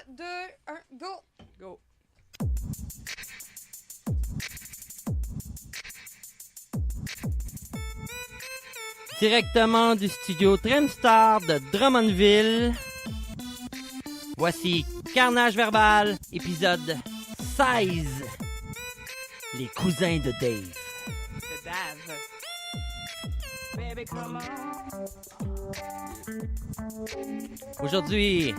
2, 1, go! Go. Directement du studio Tremstar de Drummondville, voici Carnage Verbal, épisode 16. Les cousins de Dave. The Dave. Baby, come on. Aujourd'hui,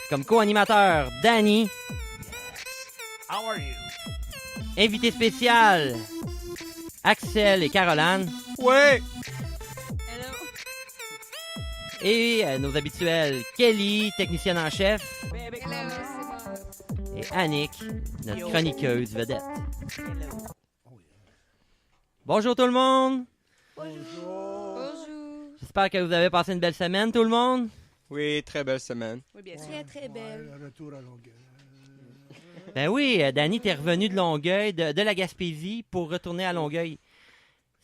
comme co-animateur, Danny. How are you? Invité spécial, Axel et Caroline. Ouais! Hello. Et nos habituels, Kelly, technicienne en chef, Baby, come Hello, on. c'est moi. et Annick, notre Yo. chroniqueuse vedette. Hello. Bonjour tout le monde! Bonjour. J'espère que vous avez passé une belle semaine, tout le monde. Oui, très belle semaine. Oui, bien sûr. Très, très belle. Le retour à Longueuil. Ben oui, Danny, t'es revenu de Longueuil, de la Gaspésie, pour retourner à Longueuil.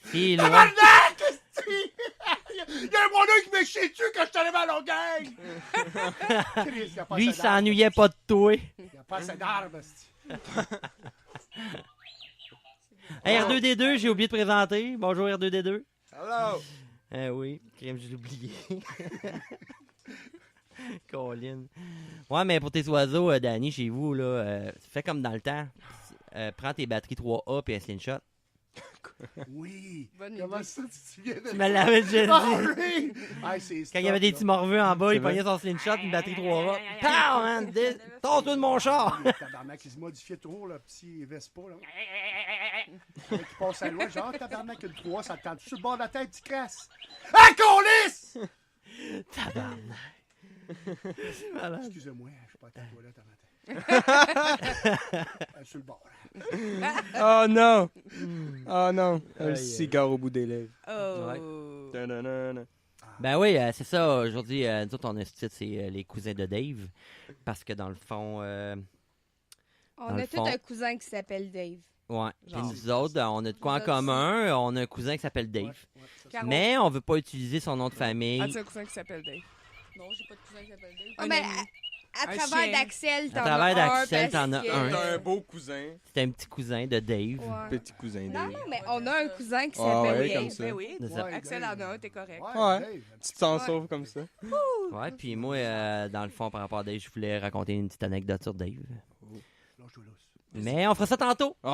C'est loin. Tabarnak! esti! Il y a un mon œil qui me chie dessus quand je suis arrivé à Longueuil! Chris, il y a pas Lui, il assez d'arbres. s'ennuyait pas de toi. Il n'y a pas assez d'arbres, esti. Hey, R2D2, j'ai oublié de présenter. Bonjour R2D2. Hello! Oui, crème, je l'ai oublié. Colin. Ouais, mais pour tes oiseaux, Danny, chez vous, là, fais comme dans le temps. Prends tes batteries 3A puis un slingshot. Oui. Bonne Comment idée. ça, tu viens de... Tu me l'avais déjà Ah dit. oui! Ah, c'est Quand il y avait des petits morveux en bas, C'est il vrai. pognait son slingshot, une batterie 3A. Pow, man! Tors-toi de mon char! Tabarnak, il se modifiait trop, le petit Vespa, là. Qui passe à loin, genre, tabarnak, une 3, ça te tente sur le bord de la tête, tu crasses. Ah, colisse! Tabarnak. C'est malade. Excusez-moi, je suis pas à la toilette à matin. Sur le bord. Oh non! Oh non! Un Aïe, cigare au bout des lèvres. Oh. Ta-da-da-da. Ben oui, c'est ça. Aujourd'hui, nous autres, on a ce titre, c'est les cousins de Dave. Parce que dans le fond, On Dans le a tous fond. un cousin qui s'appelle Dave. ouais. Puis Genre. nous autres, on a de quoi en Nous autres commun. On a un cousin qui s'appelle Dave. Caro. Mais on veut pas utiliser son nom de famille. As-tu un cousin qui s'appelle Dave? Non, j'ai pas de cousin qui s'appelle Dave. Ah, Un mais ami. à Un travers chien. d'Axel, t'en À travers as un. d'Axel, parce t'en as que- un. T'as un beau cousin. C'est un petit cousin de Dave. Ouais. Petit cousin Non, Dave. non, mais on a un cousin qui Ah s'appelle ouais, Dave. comme ça. Ben oui. C'est ça. Axel en a un, t'es correct. Ouais. Dave. Tu t'en Ouais. sauves comme ça. Ouais, puis moi, dans le fond, par rapport à Dave, je voulais raconter une petite anecdote sur Dave. Lâche-toi là. Mais on fera ça tantôt. Oh! On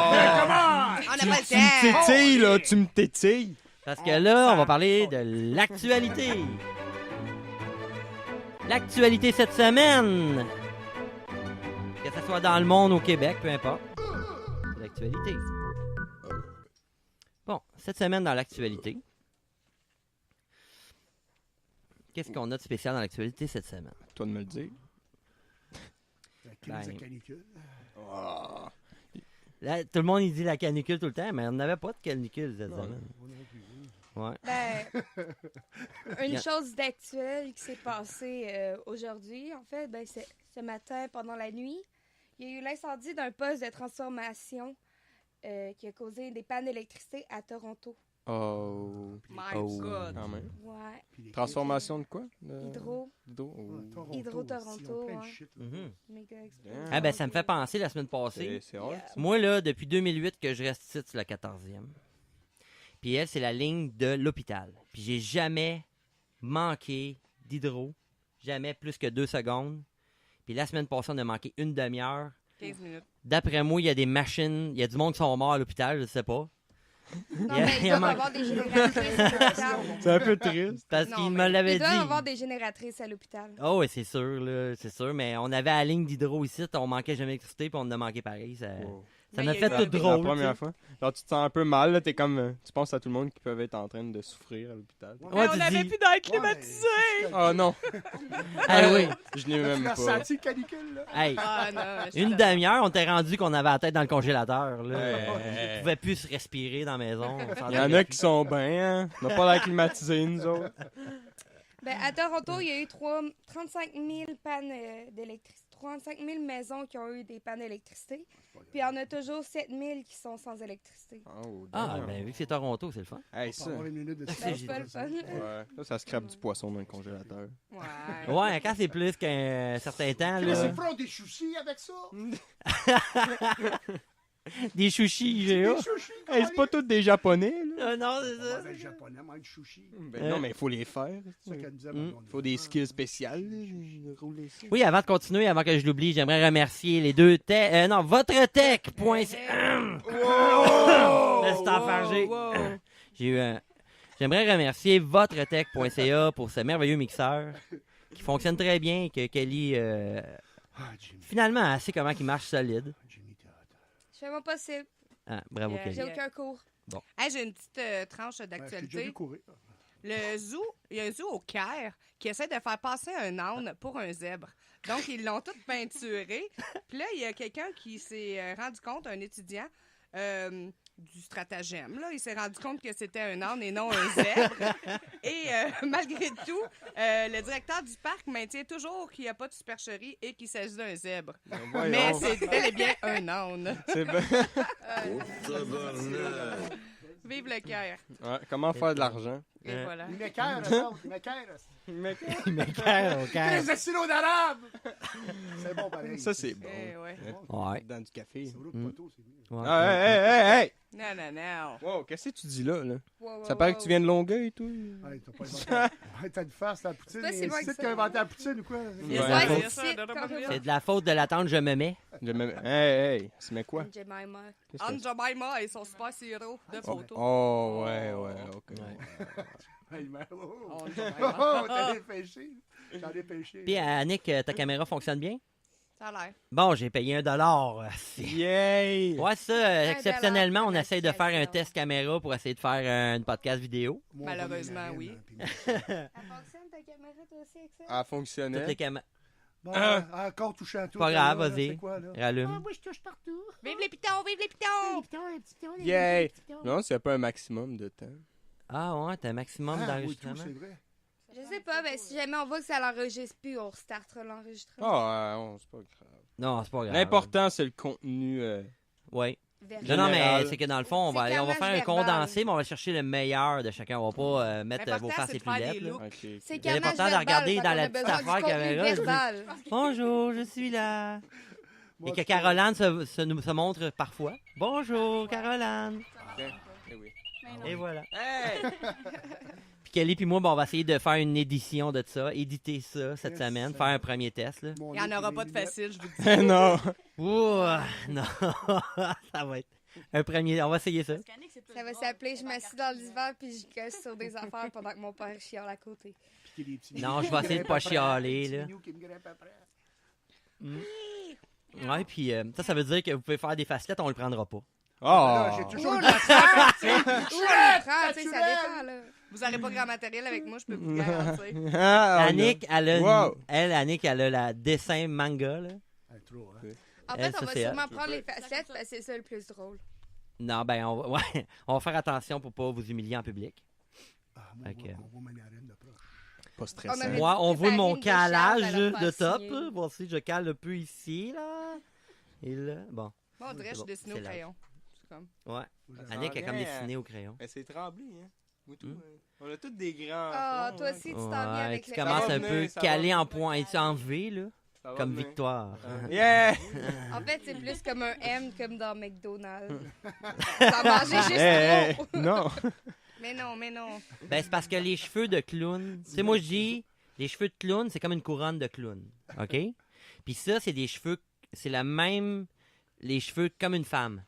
n'a pas le Tu me temps. tétilles, là! Tu me tétilles! Parce que là, on va parler de l'actualité. L'actualité cette semaine. Que ce soit dans le monde ou au Québec, peu importe. C'est l'actualité. Bon, cette semaine dans l'actualité. Qu'est-ce qu'on a de spécial dans l'actualité cette semaine? Toi de me le dire. La crise de Ben. canicule. Oh. Là, tout le monde il dit la canicule tout le temps, mais on n'avait pas de canicule cette semaine. Moi non plus. Ouais. Ben, une Yeah. chose d'actuelle qui s'est passée aujourd'hui, en fait, ben, c'est ce matin, pendant la nuit, il y a eu l'incendie d'un poste de transformation qui a causé des pannes d'électricité à Toronto. Oh. My Oh. God. Quand même. Ouais. Puis les Transformation de quoi? Hydro, Hydro. kids, Oh. Toronto, Hydro-Toronto, ils ont plein de ouais. shit, là. Mhm. méga explosion. Damn. Ah ben ça me fait penser la semaine passée. C'est hard. Moi, là, depuis 2008 que je reste ici sur la 14e. Puis elle, c'est la ligne de l'hôpital. Puis j'ai jamais manqué d'hydro. Jamais plus que 2 secondes. Puis la semaine passée, on a manqué une demi-heure. 15 minutes. D'après moi, il y a des machines, il y a du monde qui sont morts à l'hôpital, je sais pas. Non, Il y a- mais il ils y a doivent man- avoir des génératrices à l'hôpital. C'est un peu triste. Parce Non, qu'il mais me l'avait Ils doivent dit. avoir des génératrices à l'hôpital. Oh oui, c'est sûr, là, c'est sûr. Mais on avait la ligne d'hydro ici, on manquait jamais d'électricité, puis on en a manqué pareil. Ça Wow. ça Mais m'a il y a fait eu tout un- drôle. La première fois. Genre, tu te sens un peu mal, là. T'es comme. Tu penses à tout le monde qui peuvent être en train de souffrir à l'hôpital. Ouais. Mais Ouais, on tu n'avait dis- plus d'air Ouais, climatisé. Oh non! Ah oui. Je n'ai Tu même l'as pas. ressenti, le canicule, là? Hey, Ah non. une demi-heure, on était rendu qu'on avait la tête dans le congélateur. Là. Ouais. On pouvait plus se respirer dans la maison. Il y en a qui sont bien, hein. On n'a pas l'air climatisé, nous autres. Ben, à Toronto, il y a eu 35 000 pannes d'électricité. 35 000 maisons qui ont eu des pannes d'électricité. Puis il y en a toujours 7 000 qui sont sans électricité. Oh, Ah, damn. ben vu que c'est Toronto, c'est le fun. Hey, On peut ça. avoir une minute de Ben, silence c'est pas le pour ça. fun. Ouais. Ça scrape du poisson dans le congélateur. Ouais. Ouais, quand c'est plus qu'un certain temps, Mais c'est là. prendre des chouchis avec ça. Des chouchis IGA. Des chouchis, Hey, c'est pas tous des japonais, là. Non, c'est ça. Le japonais mange chouchis. Ben non, mais il faut les faire. C'est ça qu'elle disait. Mm. mon Faut des skills spéciales, là, rouler ça. Oui, avant de continuer, avant que je l'oublie, j'aimerais remercier les deux tech. Non, votre tech. Laisse t'enfarger. Wow, wow. J'ai eu un. J'aimerais remercier votretech.ca pour ce merveilleux mixeur qui fonctionne très bien et que Kelly, Ah, Jimmy. finalement, elle sait comment il marche solide. Jimmy, t'es hot. Je fais mon possible. Ah, bravo Yeah. Kelly. J'ai aucun cours. Hey, j'ai une petite tranche Ouais, je t'ai déjà d'actualité. vu courir. Le zoo, il y a un zoo au Caire qui essaie de faire passer un âne pour un zèbre. Donc, ils l'ont tout peinturé. Puis là, il y a quelqu'un qui s'est rendu compte, un étudiant, du stratagème. Là. Il s'est rendu compte que c'était un âne et non un zèbre. Et malgré tout, le directeur du parc maintient toujours qu'il n'y a pas de supercherie et qu'il s'agit d'un zèbre. Mais c'est bel et bien un âne. C'est ben- Vive le Caire. Ouais, comment faire de l'argent? Et voilà. Il m'écœure, eux autres, il m'écœure. Il m'écoeure au cœur. Les silos d'arabe! C'est bon, pareil. Ça, c'est bon. Eh ouais. Ouais. Dans du café. C'est vrai que poteau, c'est mieux. Ouais. Ah, hey, hey, hey! Non, non, non. Wow, qu'est-ce que tu dis là? Wow, Ça wow, paraît wow. que tu viens de Longueuil, toi? Hey, t'as pas inventé. Hey, t'as une face, la poutine. pas si C'est loin que c'est ça. qui a inventé la poutine ou quoi? Yes, Ouais, ouais, faut- c'est ça. C'est de la faute de l'attente, je me mets. Hey, hey, tu mets quoi? Jemima. Qu'est-ce que- Anne Jemima et son super héros de photos. Oh, ouais, ok. Hey, mais oh, Oh, oh, Jemima. oh, t'as des pêchés. J'en ai pêché. Puis, Annick, ta caméra fonctionne bien? Ça a l'air. Bon, j'ai payé $1. Yay! Ouais, ça, exceptionnellement, on $1 essaye de faire un d'application. test caméra pour essayer de faire une podcast vidéo. Moi, Malheureusement, on va oui. mettre la reine, Elle fonctionne ta caméra toi aussi avec ça? Elle Toutes fonctionnait. les caméras. Bon, encore touché à tout. Pas grave, là, vas-y. C'est quoi, là? Rallume. Moi, je touche partout. Vive les pitons, vive les pitons! Yay! Non, c'est pas un maximum de temps. Ah ouais, t'as un maximum Ah, oui, tout, d'enregistrement. c'est vrai. Je sais pas, mais si jamais on voit que ça l'enregistre plus, on restartera l'enregistrement. Ah, c'est pas grave. Non, c'est pas grave. L'important, c'est le contenu. Ouais. Verbal. Non, mais Général. c'est que dans le fond, on C'est va quand on va même faire un verbal. condensé, mais on va chercher le meilleur de chacun. On va pas mettre vos L'important, faces c'est et de faire plus des lettres. looks. Ok. C'est C'est important de regarder dans la petite affaire qu'il y avait là. Verbal. Bonjour, je suis là. Moi, Et que je- Caroline se montre parfois. Bonjour, Caroline. Eh oui. Et voilà. Puis Kelly puis moi, bon, on va essayer de faire une édition de ça, éditer ça cette Yes. semaine, faire un premier test. Là. Mon Il n'y en nez, aura mes pas de lunettes. facile, je vous dis. non. Ouh, non, ça va être un premier. On va essayer ça. Ça va s'appeler Je m'assis dans l'hiver puis je gosse sur des affaires pendant que mon père chiale à côté. Piquer des petits Non, mignons je vais qui essayer de grimpent pas après. chialer, Des petits là. mignons qui me grimpent après. Ouais, puis ça veut dire que vous pouvez faire des facettes, on le prendra pas. Là, Oh. j'ai toujours Ouh, une le affaire. Où on le prend, tu sais, ça naturel. dépend, là. Vous n'aurez pas grand matériel avec moi, je peux vous garantir. Ah, Annick, elle a, Wow. Annick, elle a la dessin manga, là. Hey, trop, hein. En Elle, fait, on ça, va c'est sûrement prendre les facettes parce que c'est ça le plus drôle. Non, ben, ouais, on va faire attention pour pas vous humilier en public. Ah, moi, Ok. on voit ma narine de proche. Pas On stressant. avait- Moi, on voit préparer mon une décharge calage à leur de faire top. signer. Là. Voir si je cale un peu ici, là. Et là, bon, Bon, on dirait que je bon, dessine au c'est là. crayon. C'est comme... ouais. Ça Annick a s'en comme vient. dessiné au crayon. Mais c'est tremblé, hein. Moi, tout, Hmm. On a tous des grands. Ah, fronts, toi hein. aussi, tu t'en viens Ouais, avec tu le... commences va un venir, peu ça va calé venir. en point et en V, là. Ça va Comme venir. victoire. Yeah! En fait, c'est plus comme un M comme dans McDonald's. T'en mangeais juste Hey, trop. hey, non! Mais non, mais non. Ben, c'est parce que les cheveux de clown, tu sais, moi je dis, les cheveux de clown, c'est comme une couronne de clown. OK? Puis ça, c'est des cheveux, c'est la même, les cheveux comme une femme.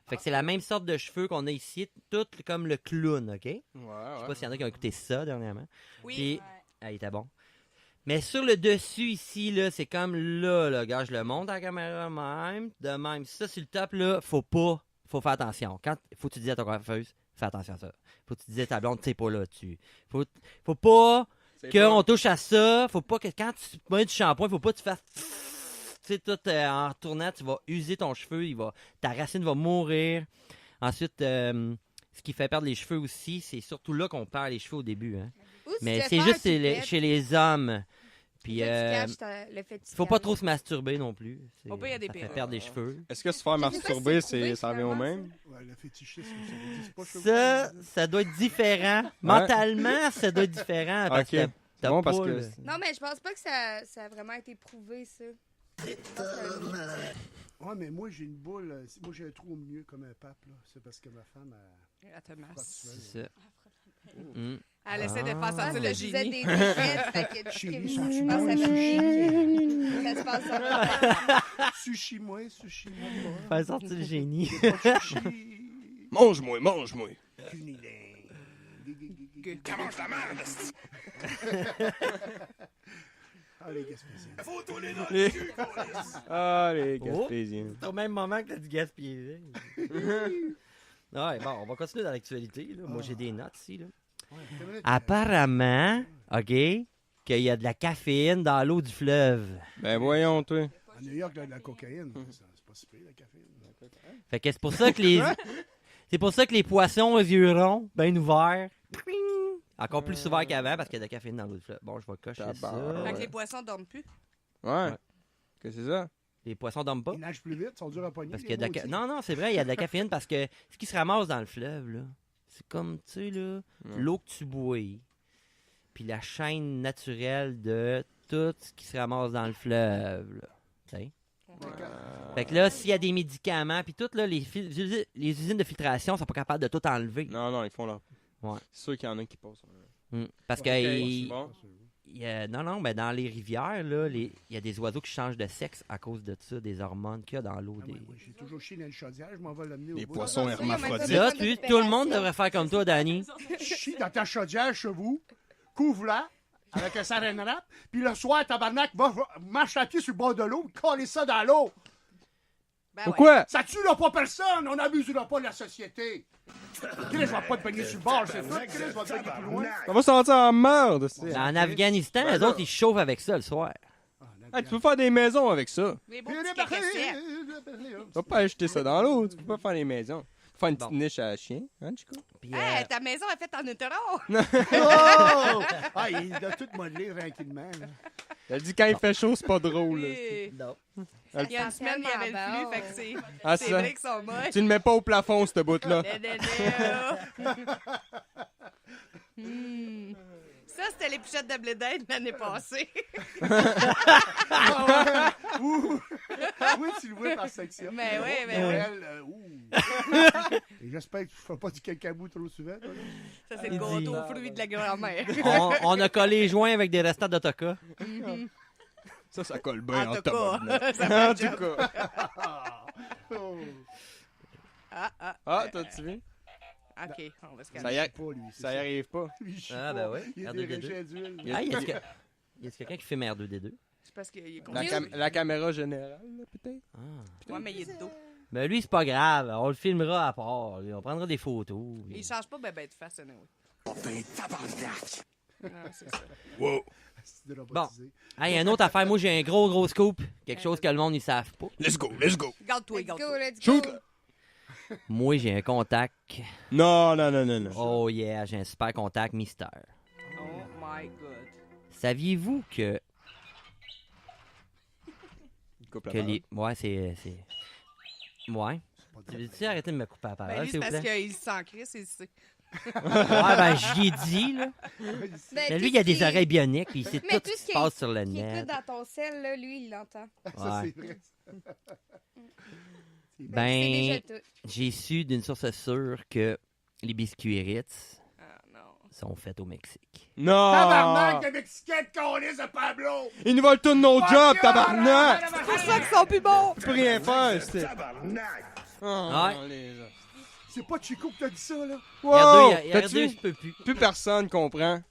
Fait que c'est la même sorte de cheveux qu'on a ici, tout comme le clown, OK? Je sais pas s'il y en a qui ont écouté ça dernièrement. Oui. Puis, ah, il était bon. Mais sur le dessus ici, là, c'est comme là, gars, je le monte à la caméra même, de même. Ça, sur le top, là, faut faire attention. Quand, faut que tu dises à ta coiffeuse, fais attention à ça. Faut que tu dises à ta blonde, tu sais pas là, faut pas qu'on touche à ça, faut pas que quand tu mets du shampoing, faut pas que tu fasses, tu sais, tout en retournant, tu vas user ton cheveu, ta racine va mourir. Ensuite, ce qui fait perdre les cheveux aussi, c'est surtout là qu'on perd les cheveux au début, hein. Ou tu Mais te c'est fais juste faire un toupette. chez les hommes Puis, Là, tu caches le fait faut pas trop se masturber non plus. Au pire, il y a des ça fait perruques. perdre des cheveux. Est-ce que se faire Je sais pas si masturber, c'est prouvé, ça revient au finalement, même? Ouais, le fétichisme, ça veut dire, c'est pas Ça doit être différent. Mentalement, ça doit être différent. Parce Ok. que t'as Bon, pas parce que... le- Non, mais je pense pas que ça a vraiment été prouvé, ça. Je pense que- Ouais, mais moi, j'ai une boule. Moi, j'ai un trou au milieu comme un pape, là. C'est parce que ma femme a. Elle te masse. C'est ça. Mm. Elle essaie de faire Ah, sortir ça le disait génie. des défaites, fait que Chérie, je sont-tu pense bons, que ça les ça se passe en Sushi-moi, sushi-moi. Faire sortir le génie. Pas de sushi. Mange-moi, mange-moi. Commence la Allez, Gaspésien. Les Oh. Gaspésiens. C'est au même moment que t'as du gaspillage. Ouais, bon, on va continuer dans l'actualité. Là. Moi, j'ai des notes ici. Là. Apparemment, OK, qu'il y a de la caféine dans l'eau du fleuve. Ben voyons, toi. À New York, là, de la cocaïne. C'est pas si pire, la caféine. Fait que c'est pour ça que les... C'est pour ça que les poissons aux yeux ronds, bien ouverts, pring, encore plus ouverts qu'avant parce qu'il y a de la caféine dans l'eau du fleuve. Bon, je vais cocher ça. Tabarnak. Fait que les poissons dorment plus. Ouais. Qu'est-ce que c'est ça? Les poissons dorment pas. Ils nagent plus vite, ils sont durs à pogner. Parce qu'il les y a de la maudits. Non, c'est vrai, il y a de la caféine parce que ce qui se ramasse dans le fleuve, là, c'est comme, tu sais, là, l'eau que tu bois, puis la chaîne naturelle de tout ce qui se ramasse dans le fleuve, là. Tu sais? Fait que là, s'il y a des médicaments, puis tout, là, les usines de filtration sont pas capables de tout enlever. Non, ils font leur... Ouais. C'est sûr qu'il y en a qui passent. Parce que... C'est bon. non, mais dans les rivières, là, il y a des oiseaux qui changent de sexe à cause de ça, des hormones qu'il y a dans l'eau. Ah des... ouais, j'ai toujours chié dans le chaudière, je m'en vais l'amener au Les bout. poissons Ça, il y a même pas hermaphrodites. besoin Là, de tout le monde réparation. devrait faire comme toi, Danny. Chie dans ta chaudière chez vous, couvre-la avec un saran wrap, puis le soir, tabarnak, marche à pied sur le bord de l'eau, coller ça dans l'eau. Ben Pourquoi? Ça tuera pas personne, on n'abusera pas de la société. Chris, je vais pas te pogner sur le bord, c'est tout. Chris, je vais te pogner plus loin. Ça va sentir en merde, c'est. En Afghanistan, les autres, ils chauffent avec ça le soir. Ah, tu peux faire des maisons avec ça. Les beaux petits cacassiettes. Tu vas pas acheter ça dans l'eau. Tu peux pas faire des maisons. Tu peux faire une petite Bon. niche à chien, hein, Chico? Puis, Hey, ta maison est faite en utero. Oh! Ah, il a tout modelé tranquillement. là. Elle dit quand il fait chaud, c'est pas drôle. là. Oui. non. Il y a une semaine, il y avait le tellement flux, fait que c'est Ah, c'est ça. vrai qu'ils sont moches. Tu le mets pas au plafond, ce bout-là. Hmm. Ça, c'était les pichettes de blé d'Inde l'année passée. Ah ouais. Ouh. Oui, tu le vois par section. Mais oui, mais oui. Noël, ouh. Et j'espère que tu ne fais pas du cacabou trop souvent. Toi, là. Ça, c'est le gâteau aux fruits de la grand-mère. On a collé les joints avec des restants d'Otoka. Ça colle bien En en tout cas, tabarnak. ça fait En le tout job. cas. Oh. Ah, t'as-tu vu? OK, on va se Ça calmer. y est. Pas, lui. c'est Ça y arrive pas. Lui, il chie Ah, pas. ben oui. Il est R2D2. dérégé d'huile. Ah, y a-t-il quelqu'un qui fait R2D2? C'est parce qu'il est La, conçu. la caméra générale, là, peut-être? Ah. Ouais, mais il est de dos. Ben lui, c'est pas grave. On le filmera à part. On prendra des photos. Il change pas ben de face, anyway. Non, c'est ça. C'est de robotiser. Hey, une autre affaire. Moi, j'ai un gros scoop. Quelque chose que le monde, ils savent pas. Let's go. Garde-toi, Let's go, garde-toi. let's Shoot. go. Moi, j'ai un contact. Non. Oh yeah, j'ai un super contact mystère. Oh my God. Saviez-vous que Coupe la que parole. les... Ouais, c'est... Ouais. Pas Tu de- veux-tu arrêter de me couper la Ben, parole, lui, s'il c'est vous parce plaît? qu'il s'en crisse, il sait. Ouais, ben, j'y ai dit, là. Ben, Mais tout lui, il a ce des qui- oreilles bioniques, puis il sait Mais tout ce qui se qui- passe sur le Qui net. écoute dans ton sel, là, lui, il l'entend. Ça, Ouais. c'est vrai. Ben, c'est déjà tout. j'ai su d'une source sûre que les biscuits Ritz Ah, non. sont faits au Mexique. Tabarnak Non! de Mexicain de Colis de Pablo! Ils nous volent tous nos jobs, tabarnak! C'est pour ça qu'ils sont plus bons! Tu peux rien faire, c'est... Ouais. les gens. C'est pas Chico qui t'a dit ça, là? Wow! R2, T'as-tu- je peux plus. Plus personne comprend.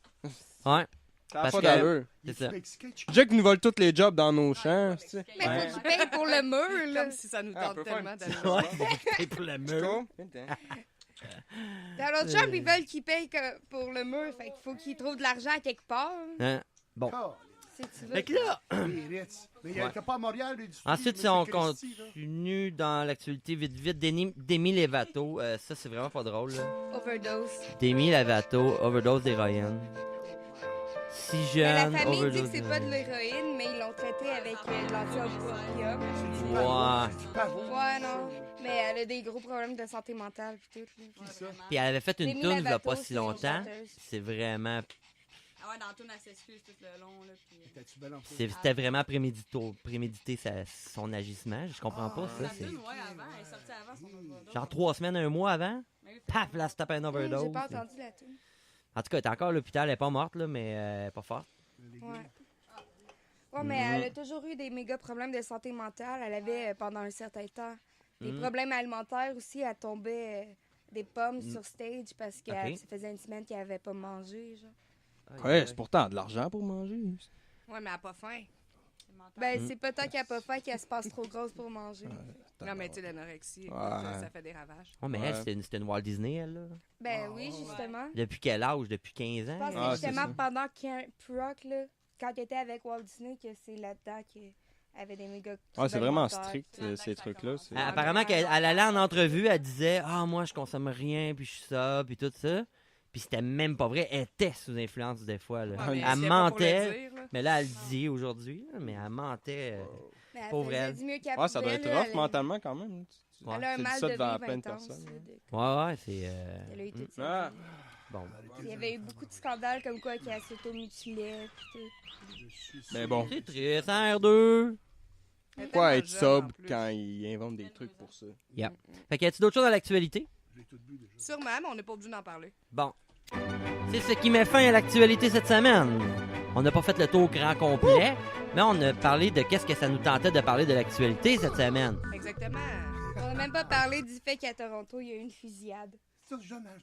Ouais, Ça a Parce pas que- d'allure. c'est ça. Mexicain, Chico. Déjà qu'ils nous volent tous les jobs dans nos champs, tu sais. Mais Ouais. faut qu'il paye pour le mur, là. Comme si ça nous Ah, on tente peut faire tellement une d'aller. Ouais, c'est pour le mur. Dans l'autre chambre, ils veulent qu'il paye pour le mur. Fait qu'il faut qu'il trouve de l'argent à quelque part. Hein? Bon. Ah, Si tu veux. Fait que là, les Ritz. Mais il Ouais. était pas à Montréal, lui, du ensuite, tout, si on Monsieur Christie, là. continue dans l'actualité vite, Demi Lovato, ça c'est vraiment pas drôle. Là. Overdose. Demi Lovato, overdose d'héroïne. si Mais jeune. la famille dit que overdose c'est pas de l'héroïne, mais ils l'ont traité avec de l'anti-opium. Ouais. Du pavot. Ouais, non. Mais elle a des gros problèmes de santé mentale pis tout. là. Qui ça? Puis elle avait fait une Demi toune il y a Lovato, pas si c'est une longtemps. chanteuse. C'est vraiment... Ah ouais, dans la toune, elle s'excuse tout le long. Là, puis... T'as-tu belle en plus? C'était vraiment prémédité son agissement. Je comprends pas ça. La C'est... toune, ouais, avant, elle est sortie avant son overdose. Genre 3 semaines, 1 mois avant. Mais oui, Paf, là, se tape un J'ai overdose. pas entendu la tune. En tout cas, elle est encore à l'hôpital. Elle est pas morte, là, mais elle est pas forte. Ouais. Ouais, mais elle a toujours eu des méga problèmes de santé mentale. Elle avait, pendant un certain temps, des problèmes alimentaires aussi. Elle tombait des pommes sur stage parce qu'elle Ok. ça faisait une semaine qu'elle avait pas mangé, genre. Ouais, c'est pourtant de l'argent pour manger. Ouais, mais elle a pas faim. c'est mental. Ben, c'est pas tant qu'elle a pas faim qu'elle se passe trop grosse pour manger. Non, mais tu sais, l'anorexie, écoute, Ouais. ça fait des ravages. Oh, mais Ouais. elle, c'était une Walt Disney, elle, là. Ben oui, justement. Depuis quel âge? Depuis 15 Je ans? pense que Ah, c'est c'est justement ça. pendant Camp Rock, là, quand elle était avec Walt Disney, que c'est là-dedans qu'elle avait des méga Ouais, c'est vraiment alimentaires. strict, ces trucs-là. c'est- Ah, apparemment qu'elle elle allait en entrevue, elle disait « Ah, moi, je consomme rien, puis je suis ça, puis tout ça. » Puis c'était même pas vrai. Elle était sous influence des fois, là. Ouais, mais Elle c'était pas pour le mentait. dire, là. Mais là, elle le dit aujourd'hui, là, mais elle mentait. Mais elle Pauvre faisait elle. du mieux qu'elle Ah, ça doit pouvait, être là, rough elle- mentalement quand même. Ouais. Elle a un Tu dis mal ça de devant vivre plein de intense, personnes. là, Ouais, c'est... Elle a eu toute Ah. sa vie. Bon. Il y avait eu beaucoup de scandales comme quoi qu'elle s'automutilait pis tout. Mais bon, C'est triste, hein, R2? Elle est pourquoi tellement être jeune, sobre en plus. quand ils inventent des trucs pour ça? Fait qu'il y a-tu d'autres choses dans l'actualité? J'ai tout bu déjà. Sûrement, mais on n'est pas obligé d'en parler. Bon. C'est ce qui met fin à l'actualité cette semaine. On n'a pas fait le tour au grand complet, mais on a parlé de qu'est-ce que ça nous tentait de parler de l'actualité cette semaine. Exactement. On n'a même pas parlé du fait qu'à Toronto, il y a eu une fusillade. Ça,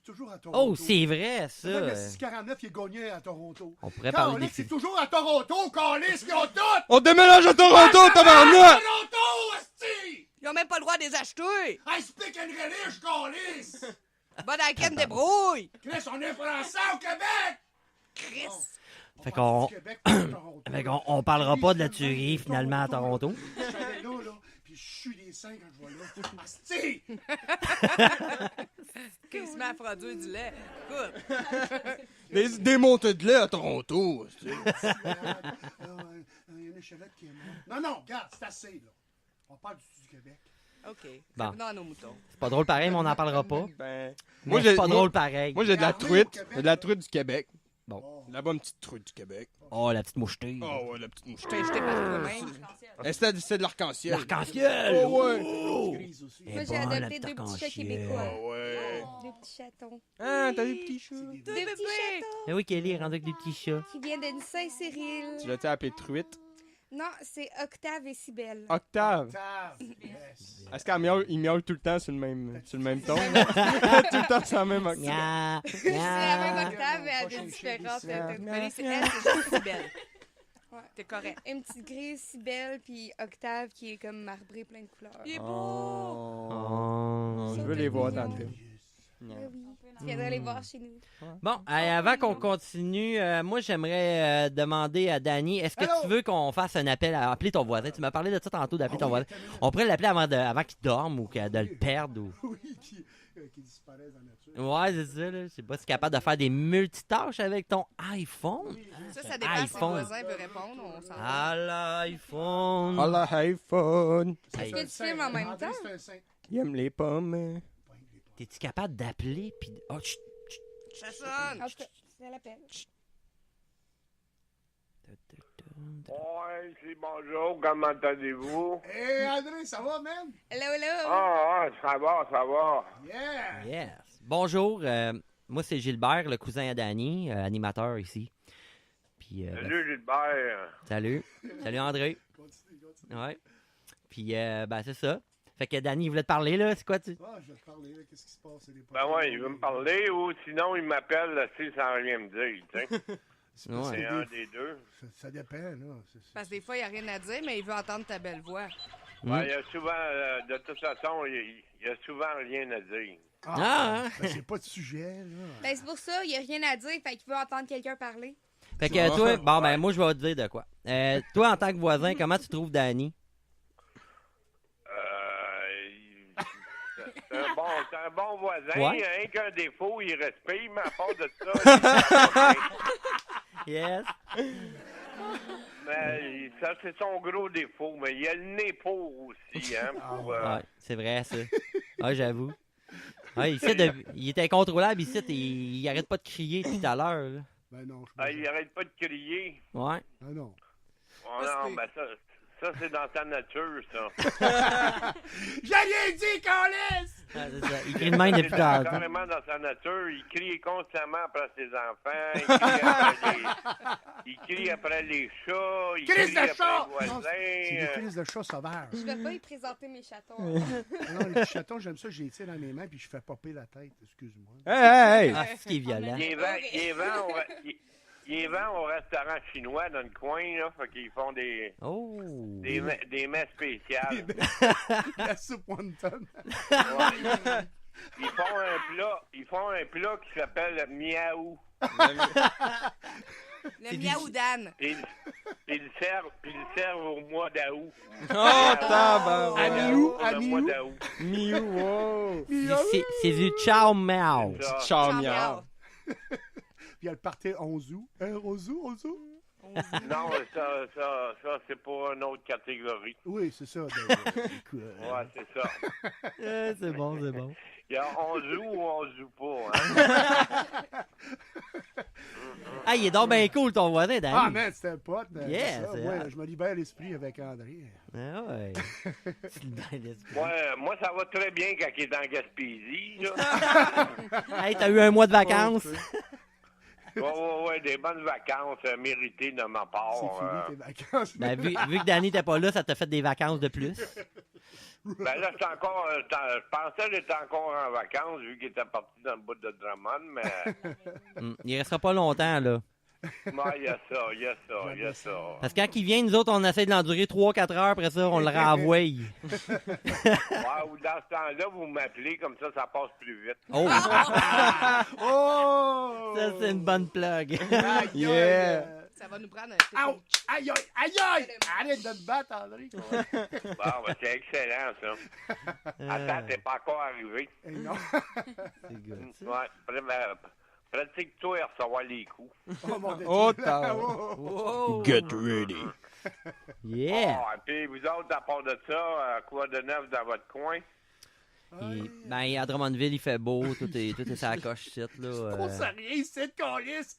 toujours à Toronto. Oh, c'est vrai, C'est ça. vrai que 649, il a gagné à Toronto. On pourrait parler Calais, des c'est filles. toujours à Toronto, Calis, ils ont tout! On déménage à Toronto, tabarnak! Toronto, esti! Ils ont même pas le droit de les acheter. I speak and relish, Calis! Va dans la canne débrouille. Chris, on est français au Québec! Chris. Fait qu'on- Fait qu'on on parlera pas de la tuerie finalement à Toronto. Je suis allé là, puis je suis des seins quand je vois là. Asti! Qui se met à produire du lait. Écoute. Des montées de lait à Toronto. Il y a une échelette qui est morte. Non, non, regarde, c'est assez, là. On parle du Québec. OK. Bon. Revenons à nos moutons. C'est pas drôle pareil, mais on n'en parlera pas. Ben, Mais c'est pas drôle pareil. Moi, j'ai de la truite. J'ai de la truite du Québec. Bon. La bonne petite truite du Québec. Oh, la petite mouchetée. Oh, ouais, la petite mouche. T'es jeté par toi-même. C'est de l'arc-en-ciel. L'arc-en-ciel! Oh, ouais. Grise aussi. Eh Moi, j'ai bon, la adopté petite deux petits chats arc-en-ciel. québécois. Oh, ouais. Deux petits chatons. Ah, t'as des petits chats. C'est des- Deux petits chatons Eh oui, Kelly est rendue avec des petits chats. qui viennent de Saint-Cyril. Tu l'as appelé truite? Non, c'est Octave et Cybèle. Octave. Tave. Yes. Est-ce qu'il miaule tout le temps sur le même ton? Tout le temps sur la même octave. Nya, C'est la même nya. octave, mais elle est différente. Mais c'est elle, c'est juste si belle. Ouais. T'es correct. Une petite grise, Cybèle, puis Octave qui est comme marbré, plein de couleurs. Il est beau. Oh. Je veux les voir tantôt. Oui, oui. Tu viendrais les voir chez nous. Bon, avant qu'on continue, moi j'aimerais demander à Danny, est-ce que Allô? tu veux qu'on fasse un appel à appeler ton voisin? Tu m'as parlé de ça tantôt, d'appeler Ah ton oui, voisin. attends une minute. On pourrait l'appeler avant qu'il dorme ou de le perdre. Ou... Oui, qui disparaissent dans la nature. Ouais, c'est ça, là. Je sais pas si tu es capable de faire des multitâches avec ton iPhone. Ça dépend si le iPhone. voisin veut répondre. On s'en va. À l'iPhone. Oh, l'iPhone. Hey, que tu filmes en même André, temps? c'est un saint. Il aime les pommes. t'es-tu capable d'appeler? Puis... Oh, chut. Ça sonne. En tout cas, c'est l'appel. Ouais, c'est bonjour, comment allez-vous? Hé, André, ça va, man? Hello, hello. Ah, ça va, ça va. Yeah! Yes. Bonjour, moi c'est Gilbert, le cousin à Danny, animateur ici. Puis, Salut Gilbert. salut. Salut André. Continue, continue. Ouais. Puis, ben c'est ça. Fait que Danny, il voulait te parler, là. C'est quoi, tu... Ah, je vais te parler, là. Qu'est-ce qui se passe? C'est des Ben ouais, il veut me parler ou sinon il m'appelle là, sans rien me dire, tu sais. C'est Ouais. C'est un des deux. Ça dépend, là. Parce que des fois, il n'y a rien à dire, mais il veut entendre ta belle voix. Ben, il y a souvent, de toute façon, il y a souvent rien à dire. Ah, hein? Ben, c'est pas de sujet, là. Ben, c'est pour ça, il n'y a rien à dire, fait qu'il veut entendre quelqu'un parler. Fait que toi, bon, ben moi, je vais te dire de quoi. Toi, en tant que voisin, comment tu trouves Danny? C'est un bon voisin. Ouais. Rien qu'un défaut, il respire, mais à part de ça, il va bien. Yes. Mais ça, c'est son gros défaut. Mais il a le nez pauvre aussi, hein, pour... Ouais, c'est vrai, ça. Ouais, j'avoue. Ouais, ici, il est incontrôlable ici. Il arrête pas de crier depuis tout à l'heure. là. Ben non, je il arrête pas de crier. Ouais. Ah non. Oh non, ben ça c'est dans ta nature, ça. J'ai rien dit, Calis! Ah, c'est ça. Il crie de même depuis C'est tantôt. carrément dans sa nature. Il crie constamment après ses enfants. Il crie après les chats. Il Crise crie de après chat! les Non, voisins. c'est des crises de chat sauvages. Je vais pas y présenter mes chatons. Non, les petits chatons, j'aime ça, je les tire dans mes mains puis je fais popper la tête. Excuse-moi. Hey! Ah, c'est qui est violent. Il est vent au restaurant chinois dans le coin, là. Fait qu'ils font des mets spéciales. La soupe wonton. Ouais. Ils font un plat qui s'appelle miaou. Le miaoudan. Ils le servent au mois d'août. Oh, tabarnak! À Miou, à Le mois Miou. d'août. Miou, wow! C'est du ciao miao. Ça. Ciao, Ciao, miau. Puis elle partait 11 août. 11 août? Non, ça, c'est pour une autre catégorie. Oui, c'est ça. Ouais, c'est ça. C'est bon, c'est bon. Il y a on joue ou on joue pas, hein? Ah, il est donc bien cool, ton voisin, Danny. Ah, man, c'était un pote. Yeah, c'est ça. c'est Ouais, hot. je me libère l'esprit avec André. Ah ouais. C'est une belle esprit. Moi, ça va très bien quand il est en Gaspésie, là. Hey, t'as eu un mois de vacances? Ouais, des bonnes vacances méritées de ma part. C'est fini tes vacances. Ben, vu que Danny n'était pas là, ça t'a fait des vacances de plus. Ben là, je pensais qu'il était encore en vacances, vu qu'il était parti dans le bout de Drummond, mais... Il restera pas longtemps, là. Ouais, il y a ça. Parce que quand il vient, nous autres, on essaie de l'endurer 3-4 heures, après ça, on le renvoie. Ouais, ou dans ce temps-là, vous m'appelez, comme ça passe plus vite. Oh! Oh! Ça, c'est une bonne plug. Aïe, Yeah. Ça va nous prendre un Ouch! Aïe, aïe, aïe, aïe! Arrête de te battre, André. Bon, ben, c'est excellent, ça. Attends, t'es pas encore arrivé. Eh non. C'est good. Ouais, pratique-toi à recevoir les coups. Oh, mon Dieu. Oh, t'as- Oh. Get ready. Yeah! Oh, et puis vous autres, à part de ça, quoi de neuf dans votre coin? Ben, à Drummondville, il fait beau, tout est sur la coche ici, là. Trop sérieux, c'est de calice.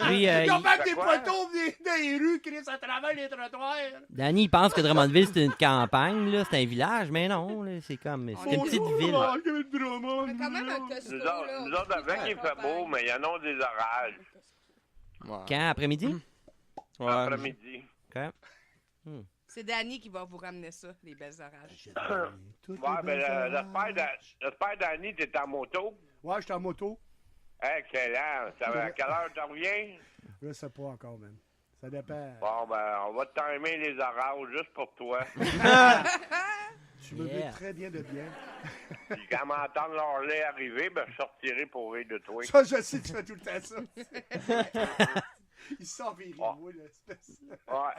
Lui, Ils ont même fait des quoi? poteaux dans les rues, Chris, à travers les trottoirs. Danny, il pense que Drummondville, c'est une campagne, là, c'est un village, mais non, là, c'est comme, c'est une petite ville. Oh, quel Drummond. Mais quand même un costaud, Nous là. autres, avec, il fait beau, mais il y en a des orages. Ouais. Quand, après-midi? Ouais. Après-midi. OK. C'est Danny qui va vous ramener ça, les belles orages. Ouais, ben, j'espère, Danny, t'es en moto. Ouais, je suis en moto. Excellent. Ça va, à quelle heure tu reviens? Je sais pas encore, même. Ça dépend. Bon, ben, on va te timer les orages juste pour toi. Tu me Yeah. veux très bien de bien. Puis quand m'entendre l'orlet arriver, ben, je sortirai pour rire de toi. Ça, je sais, tu fais tout le temps ça. Il sort viril, Oh. moi, l'espèce. Ouais.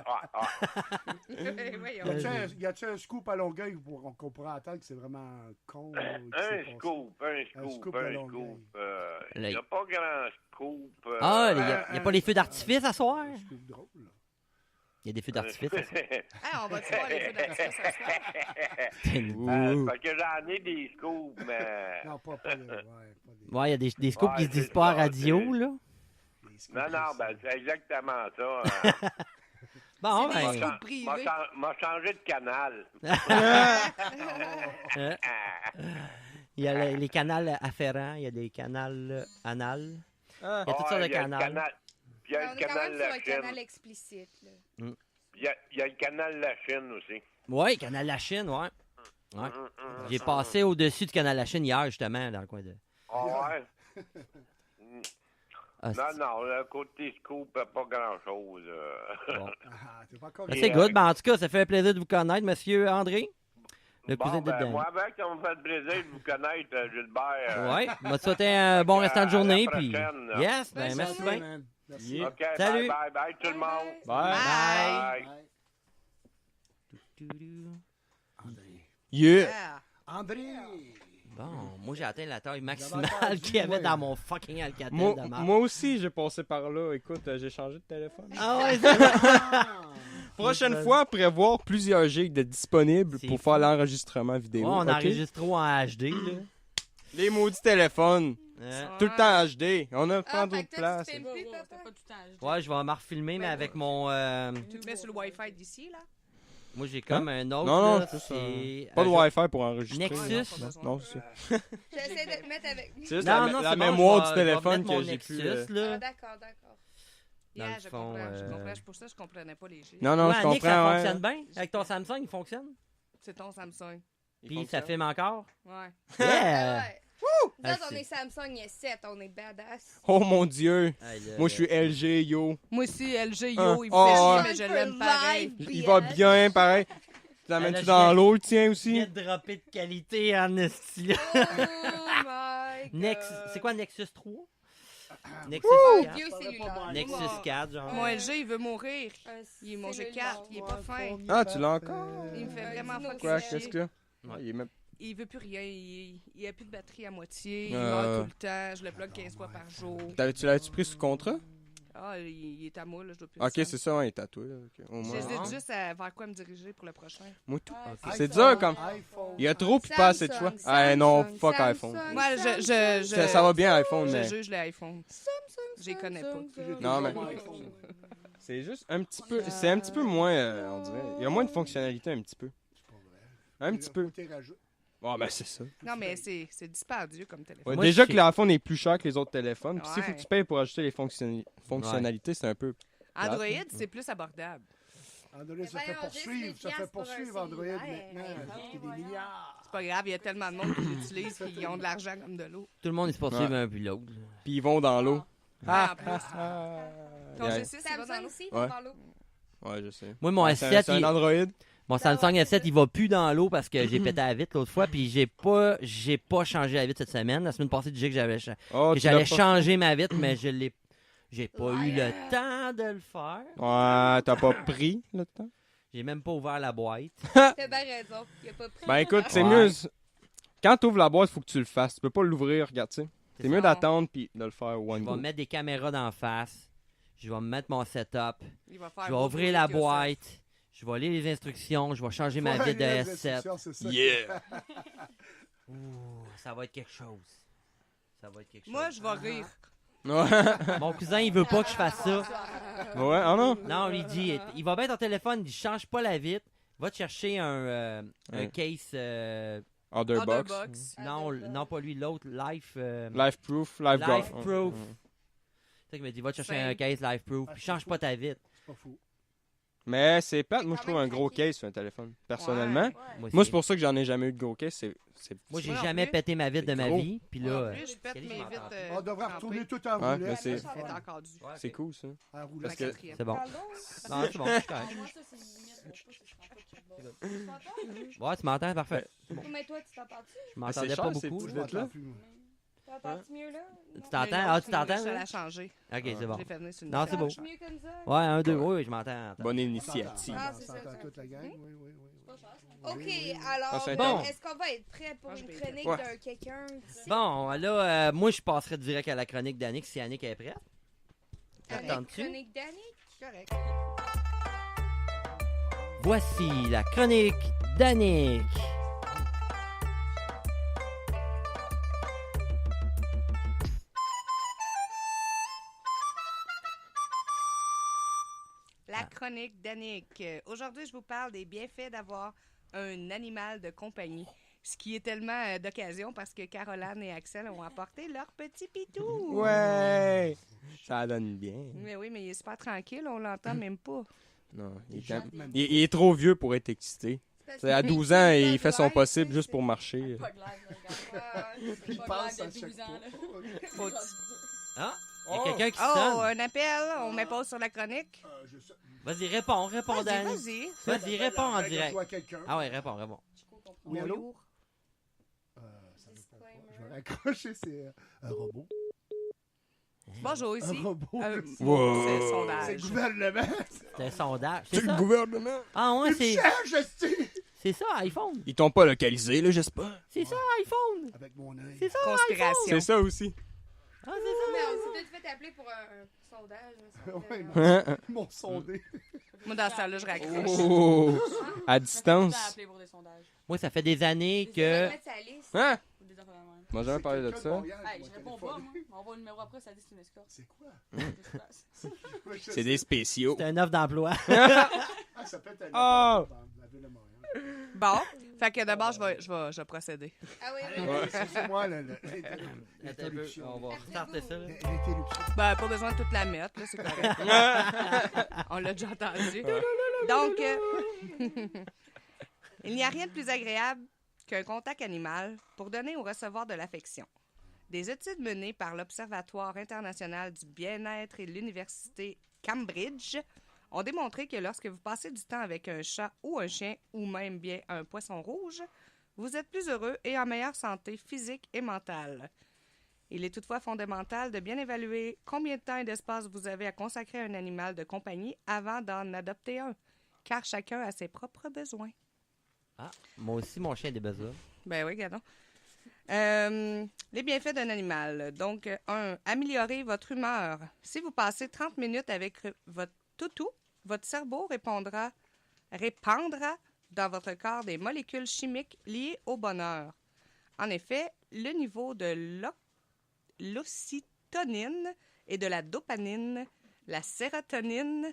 Voyons. Y a-tu un scoop à Longueuil qu'on pourrait entendre que c'est vraiment con? Là, qui s'est Un passé? scoop. Un scoop de Longueuil. Il n'y a pas grand scoop. Ah, il n'y a pas les feux d'artifice à soir? Un scoop drôle, là. Il y a des feux d'artifice à soir. Hey, on va te voir les feux d'artifice ce soir. Parce que j'en ai des scoops, mais... Non, pas de... Ouais, pas des... Ouais, il y a des scoops Ouais, qui se disent c'est pas à ça, radio, c'est- là. des scoops Non, précis. ben, c'est exactement ça. Bon, C'est des ben. scoops privés. M'a changé de canal. Il y a les canals afférents, il y a des canals anal. Ah. Il y a toutes sortes de il y a le canals. canal. Puis il y a On le est quand canal même sur La un canal Chine. explicite, là. Il y a le canal La Chine aussi. Oui, canal La Chine, ouais. Ouais. J'ai passé au-dessus du canal La Chine hier, justement, dans le coin de. Ah ouais? Ah, Non, le côté scoop, pas grand-chose. bon. Ah, t'es pas encore... Ben, c'est good. Ben, en tout cas, ça fait un plaisir de vous connaître, monsieur André. Le cousin de Danny. moi, avec, ça me fait plaisir de vous connaître, Gilbert. Ouais, on va te souhaiter un bon restant de journée. à la Puis... prochaine, là. Yes, ben, Bonne merci journée. bien. Man. Merci. Yeah. OK, Salut. bye tout le monde. Bye. Bye. Bye. André. Yeah. Yeah. André! Bon. Bon, moi j'ai atteint la taille maximale entendu, qu'il y avait ouais. dans mon fucking Alcatel Moi, de marde. moi aussi, j'ai passé par là. Écoute, j'ai changé de téléphone. Ah ouais, c'est Prochaine fois, prévoir plusieurs gigs de disponibles C'est pour fou. faire l'enregistrement vidéo. on ok? enregistre trop en HD, là. Les maudits téléphones. Hein? Tout le temps HD. On a Ah, pas trop fait de que toi, place. tu filmes plus, papa? C'était pas tout le temps HD. Ouais, je vais me refilmer, mais avec mon... Tu te mets sur le Wi-Fi d'ici, là? Moi, j'ai comme un autre, Non, là, c'est ça. c'est... Pas de je- Wi-Fi pour enregistrer. Nexus? Non, c'est ça. J'essaie de te mettre avec. C'est juste Non, la, non, la c'est bon, mémoire je du vais téléphone mettre mon que j'ai Nexus, pu. Ah, là. d'accord. Dans Yeah, le je fond, comprends, je comprends. Pour ça, je comprenais pas les G. Non, non, Ouais, je Nick, ça comprends. fonctionne Ouais. bien? Avec ton Samsung, il fonctionne? C'est ton Samsung. Puis ça filme encore? Ouais. Yeah! Ouais. Nous Ah, autres, on c'est- est Samsung S7, on est badass. Oh mon dieu. Hey, là, Moi, je suis LG, yo. Moi aussi, LG, Ah. yo, il me Ah, fait chier, ouais. mais je l'aime pareil. Il va bien, pareil. Tu là, l'amènes-tu je dans viens- l'eau, le tien Il aussi? vient de dropper de qualité en esti, là. Oh my god. C'est quoi, Nexus 3? Nexus Un 4? vieux cellulaire. Nexus 4, genre. Mon LG, il veut mourir. Un Il est mangé cellulaire. 4, il est pas fin. Ah, tu l'as encore? Il me fait vraiment dino fucking Quoi, chier. qu'est-ce qu'il y a? Ouais. Il est même... Il veut plus rien. Il a plus de batterie à moitié. Il Euh. meurt tout le temps. Je le plug 15 fois par jour. Tu l'as-tu pris sous contrat? Ah, il est à moi, là. Je dois plus Ok, le c'est ça, ouais, il est tatoué. Là. ok. Au moins. J'hésite Ah. juste à vers quoi me diriger pour le prochain. Moi, tout. Ouais, C'est dur comme. iPhone. Il y a trop pis pas assez de choix. Samsung, Ah non, Samsung, fuck Samsung, iPhone. Moi, Ça va bien iPhone, Je mais. juge les iPhones. Je les connais pas. Non, mais. C'est juste un petit peu. C'est un petit peu moins, on dirait. Il y a moins de fonctionnalités, un petit peu. Un petit peu. Bon, ben, c'est ça. Non, mais c'est dispendieux comme téléphone. Ouais, Moi, déjà je que sais- l'iPhone est plus cher que les autres téléphones. Puis s'il faut Ouais. que tu payes pour ajouter les fonctionnalités, c'est un peu. Android, c'est plus abordable. Android, Mais ça fait voyons, poursuivre. juste Ça 1000$ fait pour un poursuivre Android cellulaire. maintenant. Ouais, C'est des ouais. milliards. C'est pas grave, il y a tellement de monde qui l'utilisent et qui ont de l'argent comme de l'eau. Tout le monde est supposé Ouais. suivre un puis l'autre. Puis ils vont dans l'eau. Ah, en plus. Ton Yeah. G6, il va dans Samsung l'eau. aussi, Ouais. dans l'eau. Ouais, je sais. Moi, mon C'est S7, un il- Android. mon Samsung S7, il va plus dans l'eau parce que j'ai pété la vitre l'autre fois, puis j'ai pas changé la vitre cette semaine. La semaine passée, je disais que Oh, que tu j'allais l'as pas- changer ma vitre, mais j'ai pas eu le temps de le faire. Ouais, t'as pas pris le temps? J'ai même pas ouvert la boîte. T'as bien raison. Il a pas pris. Ben écoute, c'est Ouais. mieux. Quand tu ouvres la boîte, il faut que tu le fasses. Tu peux pas l'ouvrir, regarde, tu sais. C'est mieux ça. d'attendre puis de le faire Je one vais go. mettre des caméras d'en face. Je vais me mettre mon setup. Il va faire Je vais beaucoup ouvrir de la que ça. boîte. Je vais lire les instructions. Je vais changer ma Ouais, vitre de les S7. instructions, c'est ça. Yeah! Ouh, ça va être quelque chose. Ça va être quelque chose. Moi, je vais rire. Ouais, Mon cousin, il veut pas que je fasse ça. ouais, ah non? Non, il dit, il va bien ton téléphone, il dit, change pas la vitre. Va te chercher un Ouais. case. Otherbox. Otherbox. Non, pas lui, l'autre, Life. Life Proof, Life Life Guard. Proof. Mm. C'est ça qu'il m'a dit, va te chercher Simple. un case Life Proof. Puis change pas ta vitre. C'est pas fou. Mais c'est plate, moi je Quand trouve même un gros craqué. case sur un téléphone. Personnellement. Ouais. Moi, Moi c'est pour ça que j'en ai jamais eu de gros case. Moi, j'ai Moi non jamais plus. pété ma vitre de ma gros. vie. Puis Moi là, non plus, je pète Kelly, mes je m'entends. vitres. On devrait retourner tout en Ouais, roulette. mais c'est- Elle est encore due. c'est cool ça. En Parce roulette. que- c'est bon. Pardon? Non, c'est bon, je suis correct. Moi, ça, c'est une limite. Moi, je sens pas que je vais. Tu m'entends? Ouais, tu m'entends, parfait. Mais toi, tu t'entends-tu? Je m'entendais c'est pas cher, ces beaucoup. petites là. vitres-là. T'entends-tu mieux là? Tu Non? t'entends? Mais Ah, tu l'autre, t'entends? Je l'ai changé. Ok, c'est bon. Je l'ai fait venir sur une Non, c'est beau. T'entends-tu mieux comme ça? Ouais, 1, 2, oui, je m'entends. Bonne initiative. Ah, On c'est ça, s'entend ça. toute la gang. Oui, oui, oui. Ok, alors, Ah, c'est bon. est-ce qu'on va être prêt pour Ah, je une vais chronique Ouais. d'un quelqu'un ici? Bon, là, moi, je passerai direct à la chronique d'Annick si Annick est prête. La T'attends-tu? chronique d'Annick? Correct. Voici la chronique d'Annick. La chronique d'Annick. Aujourd'hui, je vous parle des bienfaits d'avoir un animal de compagnie. Ce qui est tellement d'occasion parce que Caroline et Axel ont apporté leur petit pitou. Ouais! Ça donne bien. Mais oui, mais il est super tranquille, on l'entend même pas. Non, il est, Jamais. il est trop vieux pour être excité. C'est à 12 ans et il fait son possible juste pour marcher. Pas de live, là, regarde. Il Pas pense de à live de chaque 12 ans, là. Faut- Ah, il y a Oh. quelqu'un qui Oh, sonne. un appel, on met pause sur la chronique. Vas-y, réponds, Vas-y, Dani. vas-y. Vas-y, réponds en direct. Toi, quelqu'un. Ah ouais, réponds. Oui, allô? Bonjour. Ça répond pas. Je vais raccrocher, c'est un robot. Bonjour, Un ici. robot. C'est Wow. le C'est sondage. le gouvernement. C'est un sondage. C'est C'est le ça? gouvernement. Ah ouais, Il me c'est... cherche, esti. C'est ça, iPhone. Ils t'ont pas localisé, là, j'espère. C'est ça, iPhone. Avec mon œil. C'est ça, Conspiration. C'est ça aussi. Ah, c'est Mais on s'est peut-être fait appeler pour un sondage. Ouais, Hein? Mon sondé. Moi, dans ce temps-là, je raccroche. Oh! À Ça distance. appeler pour des sondages. Moi, ça fait des années On que... va mettre sa liste. Hein? Ou des affaires de même. On m'a jamais parlé de Quelqu'un ça. Montréal qui Hey, m'a je réponds pas, téléphoné. moi. On envoie le numéro après, ça dit que c'est une escorte. C'est quoi? C'est des spéciaux. c'est un offre d'emploi. Ah, ça peut être Oh! la ville de Montréal. Bon, fait que d'abord, je vais procéder. Ah oui, C'est moi, Attends un peu, l'interruption. on va restarter ça. là. L'interruption. Ben, pas besoin de toute la mettre, là, c'est correct. On l'a déjà entendu. Donc, il n'y a rien de plus agréable qu'un contact animal pour donner ou recevoir de l'affection. Des études menées par l'Observatoire international du bien-être et l'Université Cambridge ont démontré que lorsque vous passez du temps avec un chat ou un chien, ou même bien un poisson rouge, vous êtes plus heureux et en meilleure santé physique et mentale. Il est toutefois fondamental de bien évaluer combien de temps et d'espace vous avez à consacrer à un animal de compagnie avant d'en adopter un, car chacun a ses propres besoins. Ah, moi aussi, mon chien a des besoins. Ben oui, regardons. Les bienfaits d'un animal. Donc, 1. Améliorer votre humeur. Si vous passez 30 minutes avec votre toutou, votre cerveau répandra dans votre corps des molécules chimiques liées au bonheur. En effet, le niveau de l'ocytonine et de la dopamine, la sérotonine,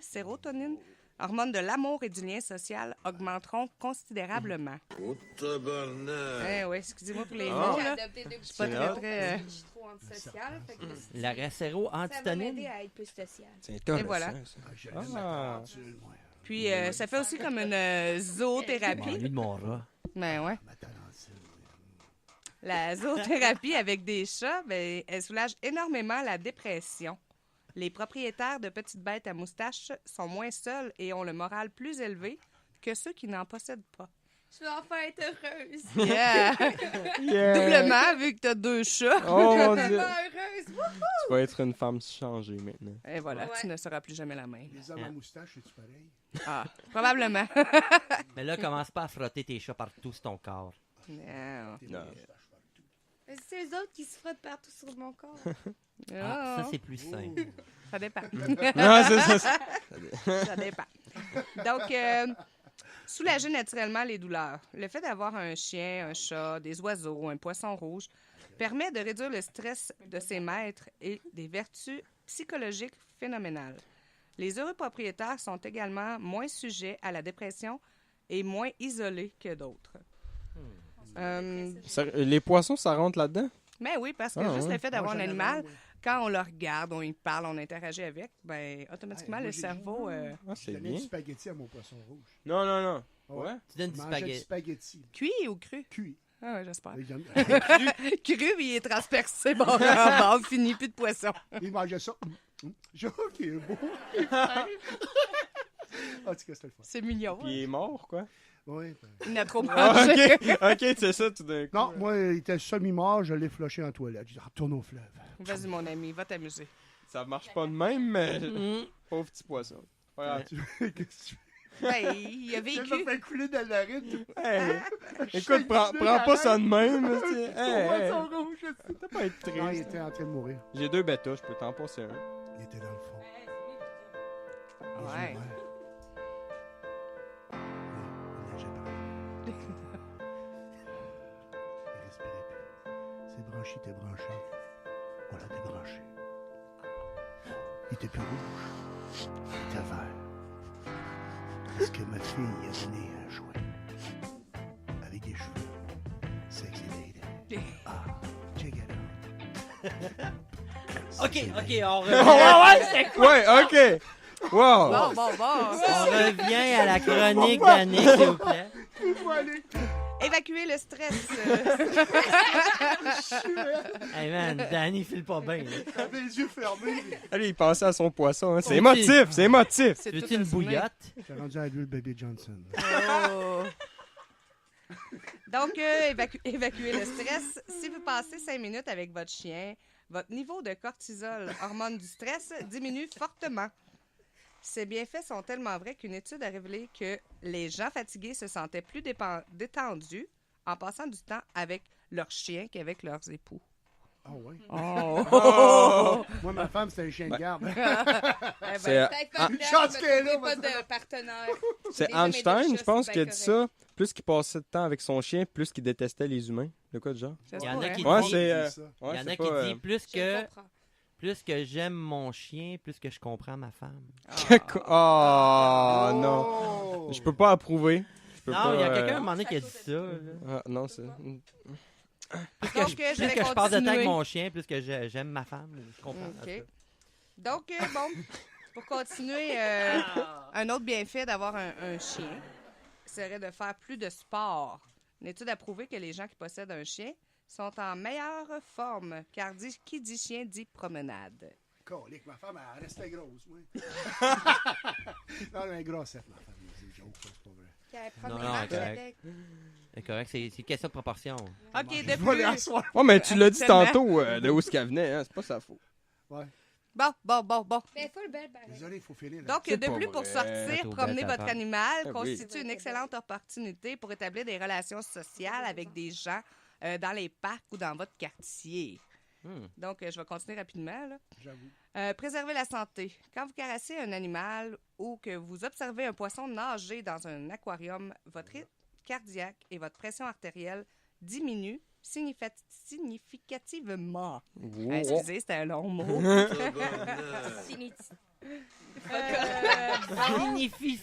hormones de l'amour et du lien social, augmenteront considérablement. Oh, tabarnak! Oui, excusez-moi pour les Ah. mots, J'ai là. adopté 2 suis pas petits très, gars très, parce que je suis trop antisociale. Fait que La récéro ça va m'aider antitonine. à être plus sociale. C'est intéressant, Et voilà. ça. Ah, j'aime Ah. ma tarentule, moi. Puis, ça fait aussi comme une Bon, zoothérapie. lui de mon rat. Ben ouais. Ma tarentule. La zoothérapie avec des chats, ben, elle soulage énormément la dépression. Les propriétaires de petites bêtes à moustache sont moins seuls et ont le moral plus élevé que ceux qui n'en possèdent pas. Je vais enfin être heureuse. Yeah! Yeah. Doublement, vu que t'as 2 chats. Oh mon Je suis dieu. tellement heureuse. Tu vas être une femme changée maintenant. Et voilà, Ouais. tu ne seras plus jamais la même. Les hommes à moustache, c'est-tu pareil? Ah, probablement. Mais là, commence pas à frotter tes chats partout sur ton corps. Non. Des Non. moustaches partout. C'est eux autres qui se frottent partout sur mon corps. Ah, Ah, ça, c'est plus sain. ça dépend. Non, c'est ça. Ça dépend. Donc, soulager naturellement les douleurs. Le fait d'avoir un chien, un chat, des oiseaux, un poisson rouge permet de réduire le stress de ses maîtres et des vertus psychologiques phénoménales. Les heureux propriétaires sont également moins sujets à la dépression et moins isolés que d'autres. Les poissons, ça rentre là-dedans? Mais oui, parce que Ah, juste ouais. le fait d'avoir un Moi, j'en animal, avais, moi. quand on le regarde, on y parle, on interagit avec, ben automatiquement, Hey, moi, le j'ai- cerveau... Ah, Je c'est donnais bien. du spaghetti à mon poisson rouge. Non, non, non. Ouais. Ouais? Tu donnes Il du mangeait du spaghetti. spaghetti. Cuit ou cru? Cuit. Ah ouais, j'espère. Il Cru, puis il est transpercé. Bon, bon, fini, plus de poisson. mangeait ça. Je vois qu'il est beau. En tout cas, c'était le fun. C'est mignon. Puis il est mort, quoi. Oui. Il n'a trop Ah, mangé. ok, ok, c'est ça tout d'un coup. Non, moi, il était semi-mort, je l'ai flushé en toilette. Je dis, retourne au fleuve. Vas-y, mon ami, va t'amuser. Ça marche pas de même, mais. Mm. Pauvre petit poisson. Pas grave. Qu'est-ce que tu fais? Ben, il a Je vécu. me fais couler dans la ride. Hey, écoute, prends pas ça de même. tu sais. Hey, hey, Poisson rouge. t'as pas à être Non, il triste. était en train de mourir. J'ai 2 bêtas, je peux t'en passer un. Il était dans le fond. Les yeux Ouais. ouverts. Oui, il nageait par là. Il respirait plus. Ses branchies étaient branchées. On l'a débranché. Il était plus rouge. Il était vert. Parce que ma fille a donné un joint. Avec des cheveux. Sexy lady. Ah, check it out. Ok, ok, on revient. Ouais, ok. Wow. Bon, bon, bon. On revient à la chronique d'Annick, s'il vous plaît. Évacuer le stress. Hey man, Danny file pas bien. là. Il avait les yeux fermés. Allez, il pensait à son poisson. Hein. C'est Ok. émotif, c'est émotif. C'est Veux-tu tout une assumé. bouillotte? J'ai rendu à l'huile Baby Johnson. Oh. Donc, évacuer le stress. Si vous passez 5 minutes avec votre chien, votre niveau de cortisol, hormone du stress, diminue fortement. Ces bienfaits sont tellement vrais qu'une étude a révélé que les gens fatigués se sentaient plus détendus en passant du temps avec leurs chiens qu'avec leurs époux. Ah oui. Oh! Moi, ma femme, c'était un chien de garde. C'est Peut-être pas de Une chance date, qu'elle est mais là, pas parce de partenaire. c'est Les hommes et les Einstein, chats, je pense, c'est qui a bien dit correct. ça. Plus qu'il passait de temps avec son chien, plus qu'il détestait les humains. De quoi de genre? Ça se Il y en a pourrait. qui Ouais, disent- c'est... ça. Il y en c'est a pas, qui disent Je comprends. plus que j'aime mon chien, plus que je comprends ma femme. Oh, non. Oh! Je peux pas approuver. Je peux Non, pas, il y a quelqu'un à un moment donné qui a dit ça. là. Ah, non, c'est... Donc, Plus je que vais je passe de temps avec continuer. mon chien, plus que j'aime ma femme. Je comprends. OK. en tout cas. Donc, bon, pour continuer, un autre bienfait d'avoir un chien serait de faire plus de sport. Une étude a prouvé que les gens qui possèdent un chien sont en meilleure forme, car qui dit chien dit promenade. Colique, ma femme, elle restait grosse, oui. Non, elle est grossette, ma femme. C'est une joke, c'est pas vrai. Qu'elle prend Non, des non, marches correct. avec. C'est correct, c'est une question de proportion. OK, Je de vais aller plus... asseoir. Oh, mais tu l'as dit Tellement. tantôt de où est-ce qu'elle venait, hein? C'est pas sa faute. Ouais. Bon. Mais full belle, pareil. Désolé, il faut finir. Là. Donc, C'est de pas plus, vrai. pour sortir, Tout promener belle, ta votre femme. animal Ah oui. constitue une excellente opportunité pour établir des relations sociales avec des gens dans les parcs ou dans votre quartier. Donc, je vais continuer rapidement. Là. J'avoue. Préserver la santé. Quand vous caressez un animal ou que vous observez un poisson nager dans un aquarium, votre rythme cardiaque et votre pression artérielle diminuent significativement. Wow. Excusez, c'était un long mot. Fini.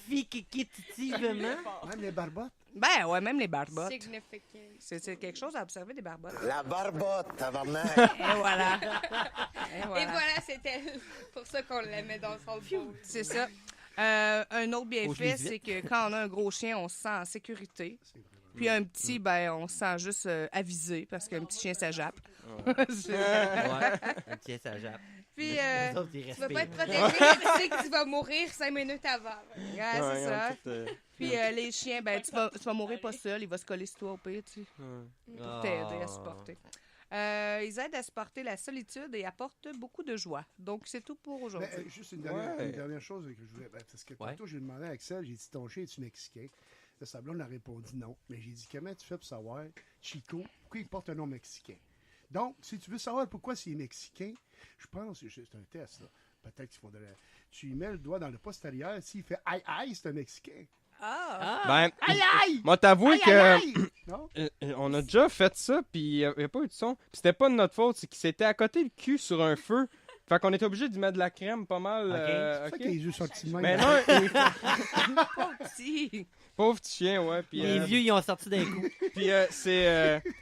Significativement. Même les barbottes. Ben ouais, même les barbottes. Significant. C'est quelque chose à observer, des barbottes. La barbotte, tabarnak. Et voilà. Et Et voilà, c'était pour ça qu'on l'aimait dans son pot. C'est ça. Un autre Faut que je bienfait, lise c'est que quand on a un gros chien, on se sent en sécurité. C'est vrai. Puis un petit, ben, on se sent juste avisé parce qu'un petit chien, ça jappe. C'est- Ouais, un petit ça jappe. Puis, Les autres, ils Tu vas pas être respirent. protégé, tu sais que tu vas mourir 5 minutes avant. ouais, Ouais, c'est ça. tout, Puis les chiens, ben, tu vas mourir pas seul. Il va se coller sur toi au pire, tu sais, pour t'aider à se porter. Ils aident à supporter la solitude et apportent beaucoup de joie. Donc, c'est tout pour aujourd'hui. Mais, juste une Ouais. dernière chose que je voulais. Parce que tantôt, j'ai demandé à Axel, j'ai dit ton chien, es-tu mexicain? Le Sablon a répondu non. Mais j'ai dit comment tu fais pour savoir, Chico, pourquoi il porte un nom mexicain? Donc, si tu veux savoir pourquoi c'est mexicain, je pense, c'est un test, là. Peut-être qu'il faudrait. Tu y mets le doigt dans le postérieur, s'il fait aïe aïe, c'est un mexicain. Ah! Ben, Aïe aïe! moi, t'avouer Aïe que... aïe aïe! Non? On a déjà fait ça, puis il n'y a pas eu de son. Puis c'était pas de notre faute, c'est qu'il s'était accoté le cul sur un feu. Fait qu'on était obligé d'y mettre de la crème pas mal. Ok. C'est ok. ça qu'il a les yeux sortis de même. Mais non, Pauvre petit! pauvre petit chien, ouais. Puis, Les vieux, ils ont sorti d'un coup. puis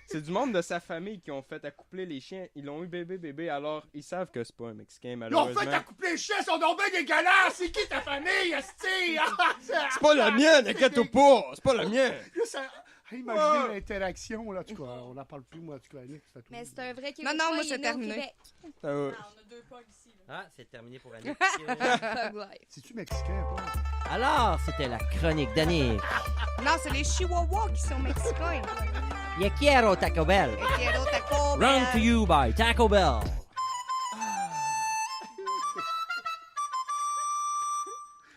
c'est du monde de sa famille qui ont fait accoupler les chiens. Ils l'ont eu bébé, alors ils savent que c'est pas un Mexicain, Ils ont malheureusement. fait accoupler les chiens, ils sont donc bien dégueulasses! C'est qui ta famille, esti? C'est pas la mienne, inquiète-toi pas! C'est pas la mienne! Juste à imaginer l'interaction, là, en tout cas. On n'en parle plus, moi, en tout cas, Annick, c'est à tout. Mais c'est un vrai Québécois. non, moi, il c'est est né au terminé. Québec. On a 2 pogs ici. Là. Ah, c'est terminé pour Annick. Pug life. C'est-tu mexicain, pas? Alors, c'était la chronique d'Annick. Non, c'est les Chihuahuas qui sont mexicains. Yo quiero Taco Bell. Et quiero Taco Run Bell. to you by Taco Bell.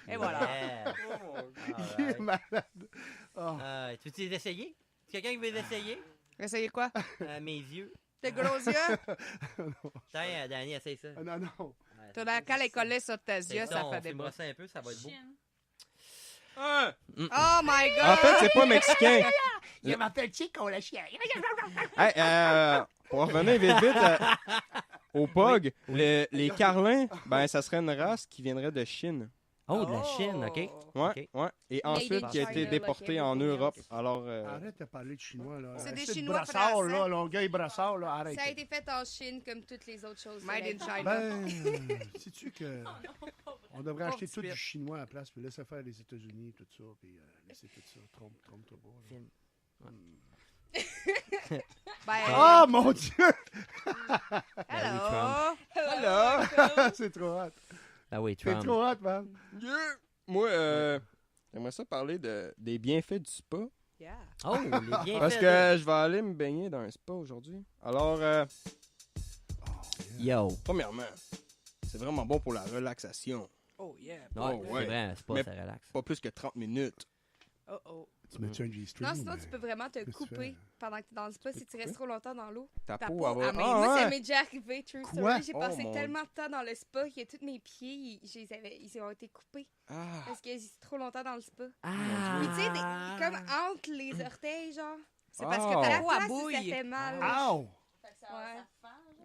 Et voilà. Yeah. Il est Alright. malade. Oh. Tu veux les essayer? Quelqu'un qui veut les essayer? Essayez quoi? Mes yeux. Tes gros yeux? Tiens, Danny, essaye ça. Ah, non, non. T'as la cale est collée sur tes C'est yeux, ça on fait des fait bras. brosser un peu, ça va être beau. Chienne. Ah! Oh my God! En fait, c'est pas mexicain. Je m'appelle Chico, la chienne. Hey, pour revenir vite au POG, les Carlins, ben ça serait une race qui viendrait de Chine. Oh, de la Chine, OK. Ouais, Ok. ouais. Et Made ensuite, in qui a été China, déporté là, en Québec. Europe. Alors, Arrête de parler de chinois, là. C'est des de Chinois brassard, français. là, Longueuil-Brassard, là, arrête. Ça a été fait en Chine comme toutes les autres choses. Made in China. Ben, sais-tu que on devrait acheter tout suite. du chinois à la place, puis laisser faire les États-Unis, tout ça, puis laisser tout ça. Trompe-toi pas. là. Ben, Oh mon Dieu! hello! alors, C'est trop hot. Ah oui, C'est Trump. trop hot, man. moi, j'aimerais ça parler des bienfaits du spa. Yeah. Oh, les bienfaits. Parce que je vais aller me baigner dans un spa aujourd'hui. Alors, Yo. premièrement, c'est vraiment bon pour la relaxation. Oh, yeah. Ouais, Oh, c'est ouais. vrai, un spa, Mais- ça relaxe. Pas plus que 30 minutes. Oh. Tu mets-tu un G-string? Non, sinon, tu peux vraiment te qu'est-ce que tu couper fais? pendant que tu es dans le spa si tu restes trop longtemps dans l'eau. Ta Ta peau, peau, elle va... ah, mais Ah, moi, ça ouais. m'est déjà arrivé, true Quoi? story. J'ai Oh, passé mon tellement de temps dans le spa que tous mes pieds, ils ont été coupés Ah. parce que j'étais trop longtemps dans le spa. Ah! Puis tu sais, comme entre les orteils, genre. C'est parce Oh. que ta La peau à place, bouille. ça fait mal. Ow! Ouais.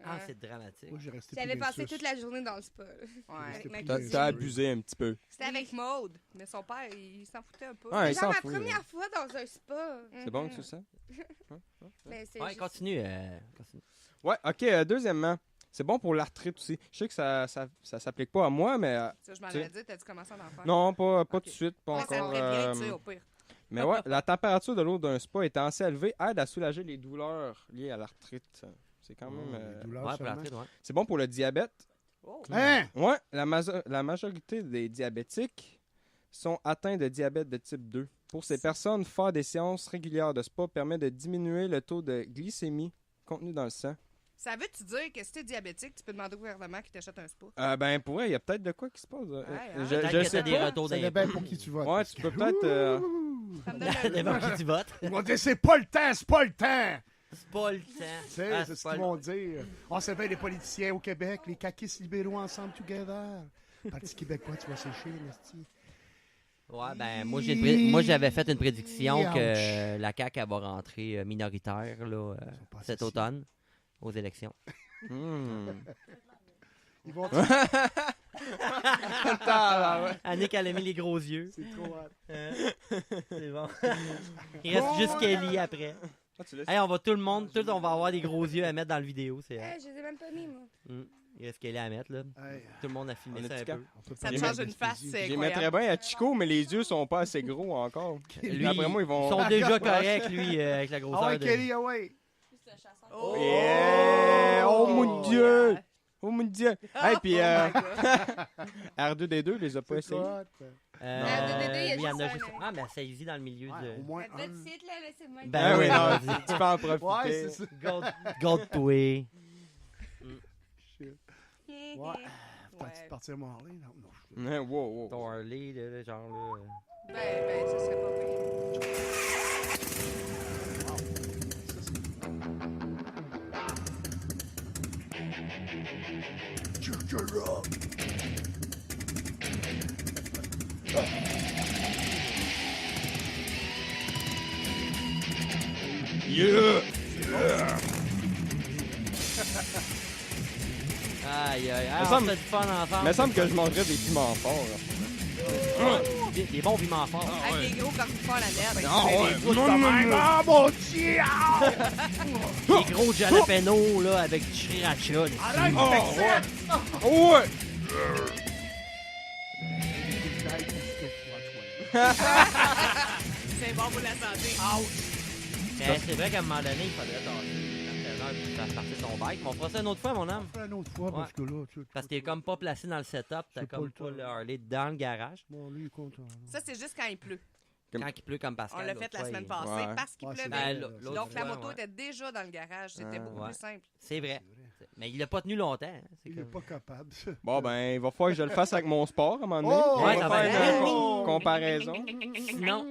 Ah, c'est dramatique. Moi, j'ai resté J'avais plus bien passé sus. toute la journée dans le spa. là. Ouais. Avec ma T'as- cousine. T'as abusé un petit peu. C'était avec Maude, mais son père, il s'en foutait un peu. Ouais, il C'est genre s'en ma fout. première fois dans un spa. C'est bon que tu sais? Mais c'est Ouais, juste- continue. Continue. Ouais, ok. Deuxièmement, c'est bon pour l'arthrite aussi. Je sais que ça s'applique pas à moi, mais... Ça, je m'en Tu sais. avais dit, t'as-tu commencé à en faire? non, pas Ok. tout de suite, pas Ouais, ça encore. me prévient, tu sais, au pire. Mais ouais, la température de l'eau d'un spa étant assez élevée aide à soulager les douleurs liées à l'arthrite. C'est quand même... Les douleurs Ouais, pour seulement. l'arthrite, ouais. C'est bon pour le diabète. Oh. Hein? Ouais, la majorité des diabétiques sont atteints de diabète de type 2. Pour ces personnes, faire des séances régulières de spa permet de diminuer le taux de glycémie contenu dans le sang. Ça veut-tu dire que si t'es diabétique, tu peux demander au gouvernement qu'il t'achète un spa? Ben, pour vrai, il y a peut-être de quoi qui se passe. hein? Peut-être Je que sais t'as des pas. retours Ça d'impôts. dépend pour qui tu votes. Ouais, parce tu que- peux peut-être... Ça me donne le- D'abord, qui tu votes? Ils vont dire c'est pas le temps, c'est pas le temps! C'est pas le temps. Tu sais, Ah, c'est ce pas qu'ils le- vont dire. On s'appelle les politiciens au Québec, les caquistes libéraux ensemble together. Parti québécois, tu vas sécher, l'esti. Ouais, ben, moi, j'avais fait une prédiction Ouch. que la CAQ elle va rentrer minoritaire là, pas cet assez automne aux élections. Ils vont Annick, elle a mis les gros yeux. C'est trop hâte. C'est bon. Il reste juste Kelly après. Hey, on va tout le monde, on va avoir des gros yeux à mettre dans le vidéo. C'est Je les ai même pas mis, moi. Il reste Kelly à mettre, là. Hey, Tout le monde a filmé On ça a-tu un cap? peu. on peut Ça pas te dire change une face, Gaspésie. c'est J'y incroyable. mettrais bien à Chico, mais les yeux sont pas assez gros encore. Lui, D'après moi, ils vont... Ils sont déjà corrects, lui, avec la grosseur Ah ouais, de... Kelly, ah ouais. Oh, Yeah! Oh mon Dieu! Oh mon Dieu! Hey, puis Oh my God. R2D2, les a pas C'est essayé. hot. il y a lui, il y en juste a un, juste... là. Ah, mais saisis dans le milieu Ouais, de... au moins Votre un. site, là, c'est le même. Ben Ah oui, non, vas-y. tu peux en profiter. Ouais, c'est ça. Gold-toi. Shit. Ouais. Faut Ouais. partir à Marley? Non, Ouais, wow, wow. Ton Harley, là, genre là... Ben, ça serait pas pire. Yeah! Aïe, aïe, Me on semble- fait du fun ensemble. Il me semble que je mangerais des piments forts. Des bons piments forts. Avec les gros cornifères, la nette. Ah, mon Dieu! Des gros jalapenos, là, avec du sriracha. des- Arrête, Oh, fais ouais. ça! Ouais! C'est bon pour la santé. Mais c'est vrai qu'à un moment donné, il faudrait tasser l'entraîneur puis faire partir son bike. Mais on fera ça une autre fois, mon homme. Une autre fois, parce que là, tu Parce qu'il est comme pas placé dans le setup. T'as C'est pas comme le pas temps. le Harley dans le garage. Bon, lui, il est content. Ça, c'est juste quand il pleut. Quand il pleut comme Pascal. On l'a l'autre fait la fois, semaine il- passée Ouais. parce qu'il Ouais, c'est pleuvait. vrai. Ben, l'autre Donc, la fois, moto ouais. était déjà dans le garage. C'était beaucoup Ouais. plus simple. C'est vrai. Mais il l'a pas tenu longtemps. hein. C'est Il est comme- pas capable, ça. Bon, ben, il va falloir que je le fasse avec mon sport à un moment donné. Oh! On Ouais, va ça va faire être- une Oh! comparaison. Sinon,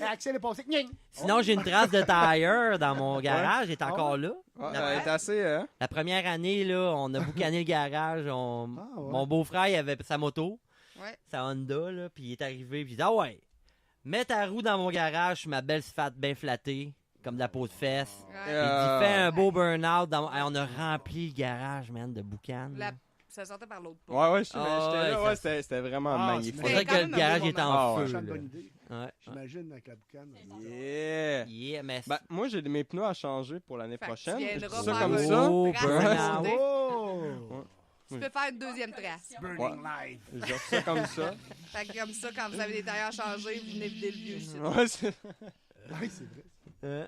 Axel est passé. sinon j'ai une trace de tire dans mon garage. Elle est encore là. Ouais, elle est assez... Hein? La première année, là, on a boucané le garage. Ah, ouais. Mon beau-frère, il avait sa moto, Ouais. sa Honda, là, puis il est arrivé, puis il dit « Ah ouais, mets ta roue dans mon garage, ma belle fat bien flattée, comme de la peau de fesse. Ouais. Il dit « Fais un beau burn-out. Dans... Hey, on a rempli le garage, man, de boucan. La- Ça sortait par l'autre pot. Ouais, ouais, Ah, j'étais là. ouais, Ouais, c'était vraiment Ah, magnifique. On dirait quand que même le un garage beau est en moment. Ah, feu. C'est là. une bonne idée. Ouais. J'imagine, avec la boucane. Yeah! Yeah, mais Ben, moi, j'ai mes pneus à changer pour l'année Fait que prochaine. tu Je viendras dis ça faire comme un- ça. Oh, Race burn-out. soudé. Oh! Tu peux faire une deuxième trace. Burning live. Je fais ça comme ça. Fait que comme ça, quand vous avez des tailleurs changés, vous venez vider le vieux ici. Ouais, c'est... Oui, c'est vrai.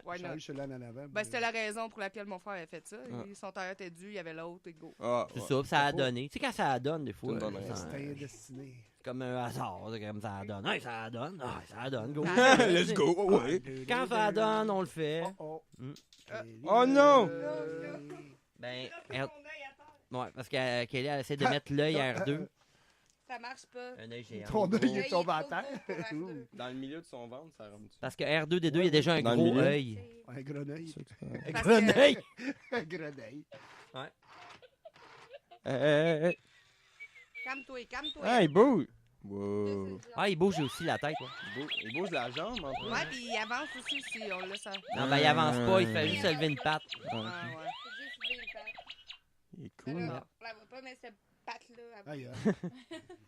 Why not? Change celui-là en avant. Ben, c'était la raison pour laquelle mon frère avait fait ça. Son tailleur était dû, il y avait l'autre et go. Ah, C'est ouais. ça, ça a donné. Tu sais, quand ça donne, des fois, C'est une bonne ça- raison. C'était destiné. c'est comme un hasard, c'est comme ça donne. Hey, ça donne. Ah, ça donne, go. Let's go, ouais. Quand ça donne, on le fait. Oh, oh. Mm. Oh non! Ben, Ouais, parce que Kelly, elle essaie de mettre l'œil à R2. Ça marche pas. Un œil géant. Ton œil L'œil est tombé à trop terre. gros pour R2. Dans le milieu de son ventre, ça rentre. Parce que R2D2, il y a déjà un Dans le gros milieu. œil. Un grenouille. Un Parce gros que- œil! Un grenouille. Calme-toi. Ah, il bouge! Wow. Ah, il bouge aussi la tête. Ouais. Il bouge la jambe, en plus. Ouais, puis il avance aussi si on le sent. Non, ben il avance pas, il fait juste se lever une patte. Ah, ouais. Faut juste lever une patte. Il est Mais cool. là, on la voit pas, mais cette patte-là, elle Aïe,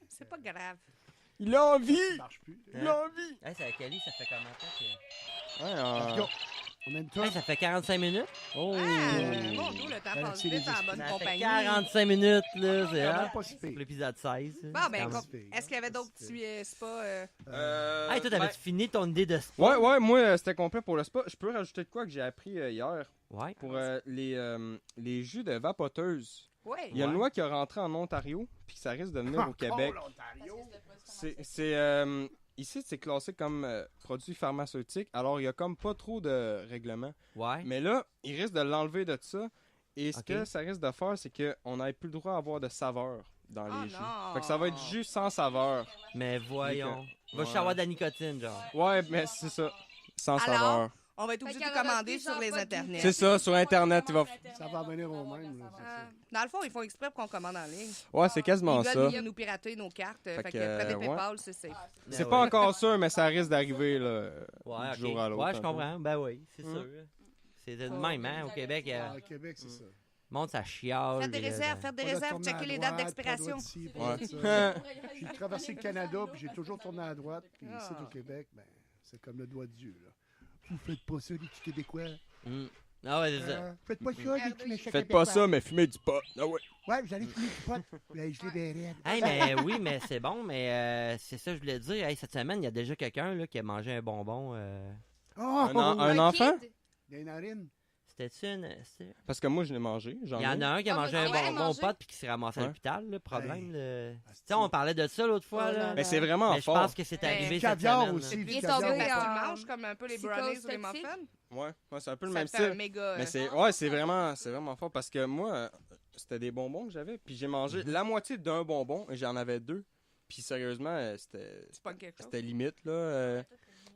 C'est pas grave. Il a envie! ça marche plus. Il a envie! Hey, c'est Kelly, ça fait combien de temps que... Ouais, Let's go. On a une tour. Hey, ça fait 45 minutes. Oh! Ah, mon Dieu, le temps Ben, passe c'est vite les en bonne Ça fait compagnie. 45 minutes, là. C'est Quand hot. même pas si pire. Pour l'épisode 16. Bon, ben, Quand écoute, même. est-ce qu'il y avait d'autres petits spas? Hey, toi, t'avais-tu fini ton idée de sport? Ouais, moi, c'était complet pour le spa. Je peux rajouter de quoi que j'ai appris hier? Ouais. Pour les jus de vapoteuse. Oui. Il y a une loi qui a rentré en Ontario, puis ça risque de venir au Québec. Ici, c'est classé comme produit pharmaceutique, alors il y a comme pas trop de règlements. Ouais. Mais là, il risque de l'enlever de ça, et ce Ok. que ça risque de faire, c'est qu'on n'ait plus le droit à avoir de saveur dans Oh les jus. non. Fait que ça va être jus sans saveur. Mais voyons. Va juste Ouais. avoir de la nicotine, genre. Ouais, mais c'est ça. Sans Alors, saveur. On va être Fait obligé qu'il y de en aura commander plus, sur genre, les pas de internets. C'est ça, sur Internet, il va... Ça va revenir au même. là, c'est Ah. ça. Dans le fond, ils font exprès pour qu'on commande en ligne. Ouais, c'est quasiment Ils ça. veulent nous pirater nos cartes. Fait que, que prenez ouais. PayPal, c'est safe. C'est Ben pas ouais. encore sûr, mais ça risque d'arriver là, Ouais, du ok. jour à l'autre. Ouais, je un peu. comprends. Ben oui, c'est Mm. sûr. C'est de même, hein, au Québec. Ah, au Québec, c'est ça. Le monde, ça chiale. Faites des réserves, Pas de tourner checkez à les dates droite, pas d'expiration. droite ici, pas Ouais. droite ça. J'ai traversé le Canada, puis j'ai toujours tourné à droite. Puis ici, Ah. au Québec, ben, c'est comme le doigt de Dieu. Là. Vous faites pas ça, les petits Québécois. Mm. Ah ouais, c'est ça. Faites pas ça, les petits méchants Faites pas Québécois. ça, mais fumez du pot. Ah ouais. Ouais, vous allez fumer du pot. Ben, je l'ai bien raide. Hey, mais oui, mais c'est bon, mais c'est ça que je voulais dire. Hey, cette semaine, il y a déjà quelqu'un là, qui a mangé un bonbon. Oh! Un enfant? kid? Des narines. C'était-tu une. Parce que moi, je l'ai mangé. J'en Il y en ai. a un qui a Ah, mangé moi, un ouais, bonbon mangé. pote puis qui s'est ramassé à Ouais. l'hôpital. Le problème, tu Asti. sais, on parlait de ça l'autre fois. Oh là là. là. Mais c'est vraiment Mais je fort. pense que c'est Ben, arrivé cette caviar semaine. aussi. là. Il est caviar. tombé Parce en... qu'ils mangent comme un peu les psychose brownies ou les toxique. muffins. Ouais, c'est un peu le Ça même te fait un style. méga... Mais c'est vraiment fort parce que moi, c'était des bonbons que j'avais. Puis j'ai mangé la moitié d'un bonbon et j'en avais deux. Puis sérieusement, C'est pas quelque chose. c'était limite, là.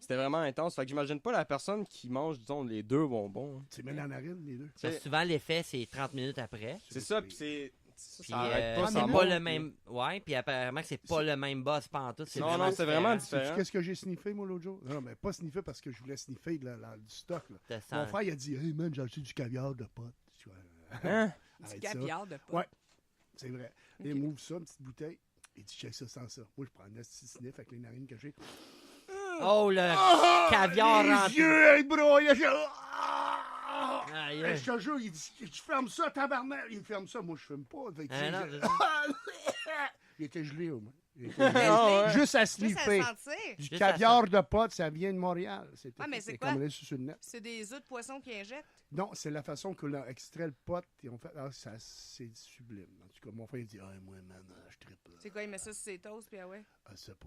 C'était vraiment intense. Fait que j'imagine pas la personne qui mange, disons, les deux bonbons. hein. Tu mets dans la narine, les deux. Parce que souvent, l'effet, c'est 30 minutes après. C'est ça, puis c'est... Ça, Puis, ça arrête pas, c'est ça pas monte, le puis- même. Ouais, puis apparemment que c'est pas le même boss pantoute. C'est Non, vraiment non, c'est vraiment différent. différent. Qu'est-ce que j'ai sniffé, moi, l'autre jour? Non, mais pas sniffé parce que je voulais sniffer du stock. Là. Te Mon sens- frère, il a dit, hey man, j'ai acheté du caviar de pote. Tu vois, Hein? Du arrête ça. caviar de pot. Ouais. C'est vrai. Il m'ouvre ça, une petite bouteille. Il dit, check ça sans ça. Moi, je prends un petit sniff avec les narines que j'ai. Oh, le caviar Les rentré. yeux, il broye. Aïe, Je aïe. te jure, il dit, tu fermes ça, tabarnak. Il ferme ça, moi, je fume pas. Fait que, Ah, non, j'ai- c'est il était gelé, au moins. Il était gelé. Ah, ouais. Juste à Juste à sniffer. le sentir. Du Juste caviar de pote, ça vient de Montréal. Ah, mais c'est comme quoi? on est sur le net. C'est des œufs de poisson qui injectent. Non, c'est la façon qu'on a extrait le pot et on fait. Ah, ça, c'est sublime. En tout cas, mon frère il dit, ah, moi, man, je trippe. C'est quoi, il met ça sur ses toasts, puis ah ouais. Ah, c'est pas.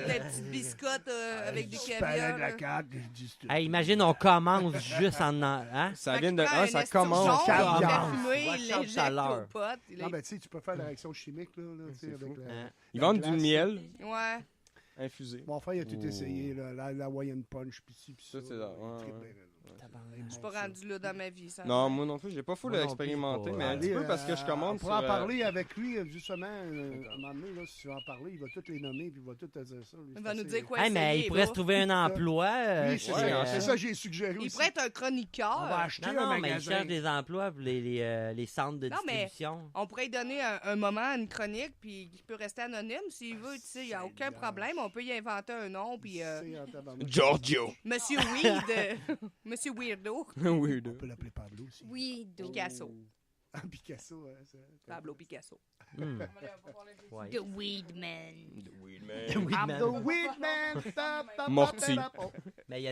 Des petites biscottes avec du Je caviar. parlais de la là. carte, je dis, c'est- Hey, imagine, on commence juste en. Hein? Ça Fait vient qu'il de... prend Ah, un ça esturgeon, commence. Il Caviar. le fait Watch fumer, out il tout à l'injecte l'heure. au pot. Non, ben, tu sais, tu peux faire la réaction chimique, là. Tu sais, C'est avec fou. la- Hein? Ils la vendent glace. du miel Ouais. infusé. Mon frère, il a tout Ouh. essayé, là, la Hawaiian Punch, puis ci, puis ça. Ça, c'est là, ouais, Il trippe ouais. bien, là. Je suis pas rendu là dans ma vie. Ça. Non, moi non plus, j'ai pas fou Moi non plus, expérimenté, pas. mais un Allez, petit peu parce que je commande on sur... pourra en parler avec lui, justement, à un moment donné, là, si tu veux en parler, il va tout les nommer, puis il va tout te dire ça. lui, Il va c'est nous assez- dire quoi Hey, mais essayer, il pourrait là. se trouver un emploi. Oui, c'est ouais, ça, hein, c'est ça que j'ai suggéré Il aussi. pourrait être un chroniqueur. On va acheter Non, un non, mais il magasin. cherche des emplois pour les centres de Non, mais- distribution. On pourrait lui donner un moment, une chronique, puis il peut rester anonyme s'il veut. Tu sais, il n'y a aucun Seigneur. problème. On peut y inventer un nom, puis C'est en tabarnak. Giorgio! Monsieur Weed, Monsieur Weirdo, Weird. On peut l'appeler Pablo aussi. Oui, d'eau. Picasso. Ah, Picasso, hein, ça. Pablo Picasso. Hmm. Ouais. The Weed Man. Oui, I'm man. the weed man. Morty. Mais il y a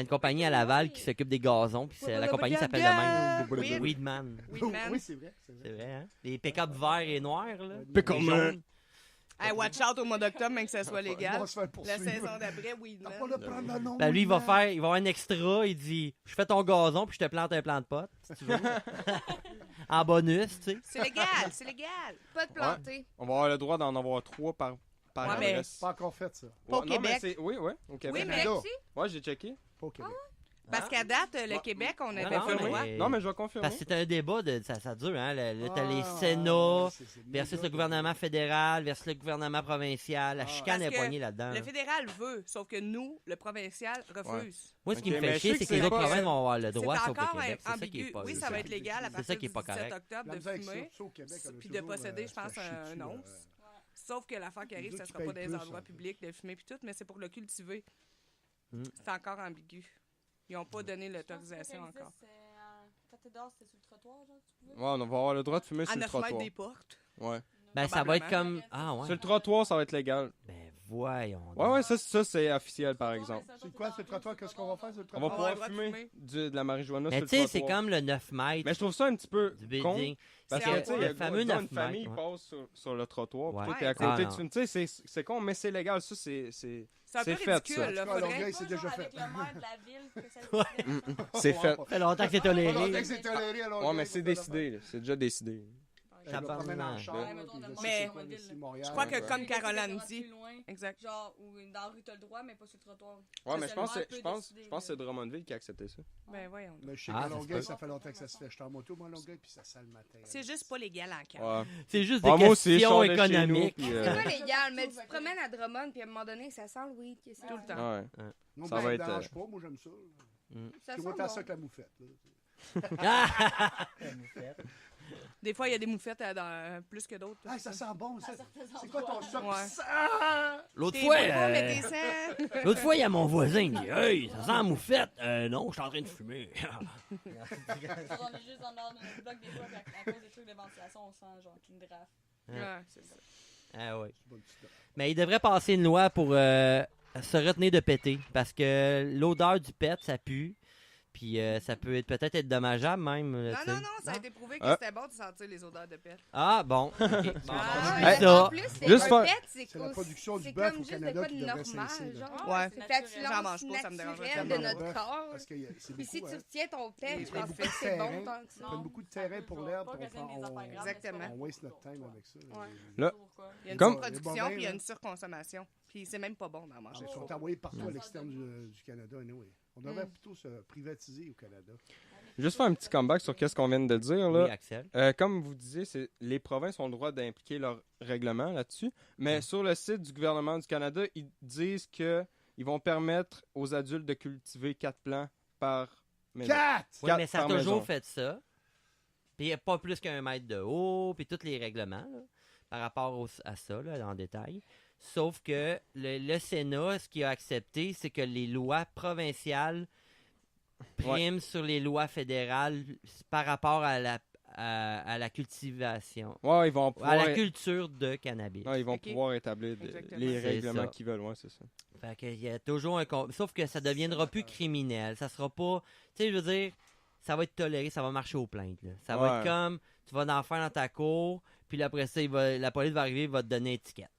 une compagnie, à Laval qui s'occupe des gazons, puis la compagnie s'appelle de même. Weed. Weedman. Weedman. Oui, c'est vrai. C'est vrai, hein? Les pick-up verts et noirs, là. Pick-up Les man. jaunes. Hey, watch out au mois d'octobre, même que ça soit Il légal. va se faire La poursuivre. saison d'après, oui. T'as pas le prendre le nom. Ben, lui, il va avoir un extra. Il dit je fais ton gazon, puis je te plante un plant de pote, si tu veux. En bonus, tu sais. C'est légal, c'est légal. Pas de planter. On va avoir le droit d'en avoir 3 par Ouais, mais- adresse. Pas encore fait, ça. Pas au Ouais, non, mais Québec. oui, au Québec. Oui, mais- Canada. Ouais, j'ai checké. Pas au Québec. Parce qu'à date, le Ouais. Québec, on Non, avait non, pas le mais- droit. Non, mais je vais confirmer. Parce que c'est un débat, ça dure, hein. Là, t'as les Ah, Sénats ouais, c'est versus méga le gouvernement fédéral versus le gouvernement provincial. La Ah. chicane Parce est que poignée là-dedans. Le fédéral veut, sauf que nous, le provincial, refuse. Moi, ce qui Ok, me mais fait je chier, sais c'est que que les c'est autres pas- provinces vont avoir le droit, C'est sauf le encore Québec. C'est ça qui ambigu. est pas Oui, juste. ça va être légal à C'est partir ça qui du est pas 17 correct. octobre La de misère avec ça, fumer. ça, au Québec, on a Puis de toujours, posséder, je se pense, faire chier un dessus, once. Sauf que l'affaire qui arrive, Les ça autres sera qui pas dans payent les plus, endroits hein. publics de fumer puis tout, mais c'est pour le cultiver. Mm. C'est encore ambigu. Ils n'ont pas donné l'autorisation encore. Quand t'es dehors, c'était sur le trottoir, genre, tu pouvais? Ouais, on va avoir le droit de fumer À sur le 9 mètres trottoir. des portes. Ouais. Ben, ça va être Probablement. comme. Ah, ouais. Sur le trottoir, ça va être légal. Ben, voyons. Ouais, donc. ouais, ça c'est officiel, par Ouais, exemple. mais C'est quoi, ce trottoir? Qu'est-ce qu'on va faire sur le On va trottoir? On va pouvoir avoir le droit de fumer fumer. de la marijuana Mais sur tu le sais, c'est trottoir. comme le 9 mètres Mais je trouve ça un petit peu du con. building. Parce C'est que, en tu sais, quoi? il y a Le fameux une 9 famille mètres, passe sur le trottoir, puis Ouais. toi, t'es à Ouais, côté, ah, tu fumes. Tu sais, c'est con, mais c'est légal. Ça, c'est C'est un peu C'est fait, ridicule, ça. là. En tout cas, Faudrait... Longueuil, Pas c'est genre déjà avec fait. le maire de la ville que ça Ouais. c'est fait. Ça fait longtemps que c'est Pas longtemps toléré. que c'est toléré à Longueuil, Ouais, mais c'est ça, décidé, là. C'est déjà décidé. Je me promène en char, Ouais, là, mettons, puis de je sais Mais- c'est quoi, ici, Montréal. Je crois que Ouais. comme Caroline Caroline dit. dit. Loin, Exact. genre, ou dans la rue, t'as le droit, mais pas sur le trottoir. Ouais, mais Ça, je pense le que maire peut décider, c'est Drummondville qui a accepté ça. Ben voyons. Mais je sais Ah, qu'à ça se Longueuil, peut. ça fait longtemps que ça se fait. Je suis en moto, moi, à Longueuil, puis ça sent le matin. C'est juste pas légal en Canada. Ouais. C'est juste Ouais, des moi aussi, je questions sors de chez nous, économiques. puis, C'est pas légal, mais tu te promènes à Drummond, puis à un moment donné, ça sent le weed. Qu'est-ce que Tout le c'est? temps. Ouais. Non, Ça ça va me être, dérange pas, moi, j'aime ça. Ça C'est sent autant ça bon. que la moufette. là. Des fois, il y a des moufettes plus que d'autres. Ah, ça sent bon, ça. À certains C'est quoi ton endroits. choc? Ouais. Ça! L'autre T'es fois, beau, mais t'es sain. l'autre fois, il y a mon voisin qui dit Hey, ça sent la moufette. Non, je suis en train de fumer. On est juste dans le bloc des fois, puis à cause des trucs de ventilation, on sent genre qu'il draft. Ouais, c'est ça. Ah ouais. C'est bon, petit gars. Mais il devrait passer une loi pour se retenir de péter. Parce que l'odeur du pet, ça pue. Puis ça peut peut-être être dommageable même. Non, tu sais. non, non, ça a été prouvé que Ah. c'était bon de sentir les odeurs de pète. Ah, bon. Ok. Bon, Ah, bon, ouais. c'est ça. En plus, c'est Juste un faire- pet, c'est C'est la production du c'est bœuf comme au juste de Canada quoi qui de devrait normal, cesser, là. genre. Ouais. C'est Naturel. J'en flatulence mange pas, ça me dérange naturelle de vraiment notre pas. corps. Parce que c'est Puis si beaucoup, tu hein. retiens ton pet, Ils je prennent pense beaucoup pas de que c'est bon terrain. tant que ça. Ils prennent beaucoup de terrain pour l'herbe, Pas puis occasionner des affaires graves, mais Exactement. c'est on waste notre time avec ça. Ouais. Là- Pourquoi? Il y a une Comme- surproduction, Les bovins, puis il y a là. une surconsommation. Puis c'est même pas bon d'en Ah, manger. mais ils sont trop. envoyés partout à l'externe du Canada. Anyway. On devrait plutôt se privatiser au Canada. Juste faire un petit comeback sur ce qu'on vient de dire, Oui, là. Axel. Comme vous disiez, les provinces ont le droit d'impliquer leur règlement là-dessus. Mais sur le site du gouvernement du Canada, ils disent que ils vont permettre aux adultes de cultiver 4 plants par maison. 4! Oui, Quatre mais ça a par toujours maison. fait ça. Puis il n'y a pas plus qu'un mètre de haut, puis tous les règlements là, par rapport à ça, là, en détail. Sauf que le Sénat, ce qu'il a accepté, c'est que les lois provinciales priment sur les lois fédérales par rapport à la cultivation, Ouais, ils vont à pouvoir, la culture de cannabis. ouais, ils vont Ok. pouvoir établir Exactement. les C'est règlements ça. qu'ils veulent. Ouais, c'est ça. Fait que il y a toujours sauf que ça deviendra plus criminel. Ça sera pas. Tu sais, je veux dire, ça va être toléré, ça va marcher aux plaintes. Là. Ça va Ouais. être comme tu vas en faire dans ta cour, puis là, après ça, la police va arriver, va te donner une étiquette.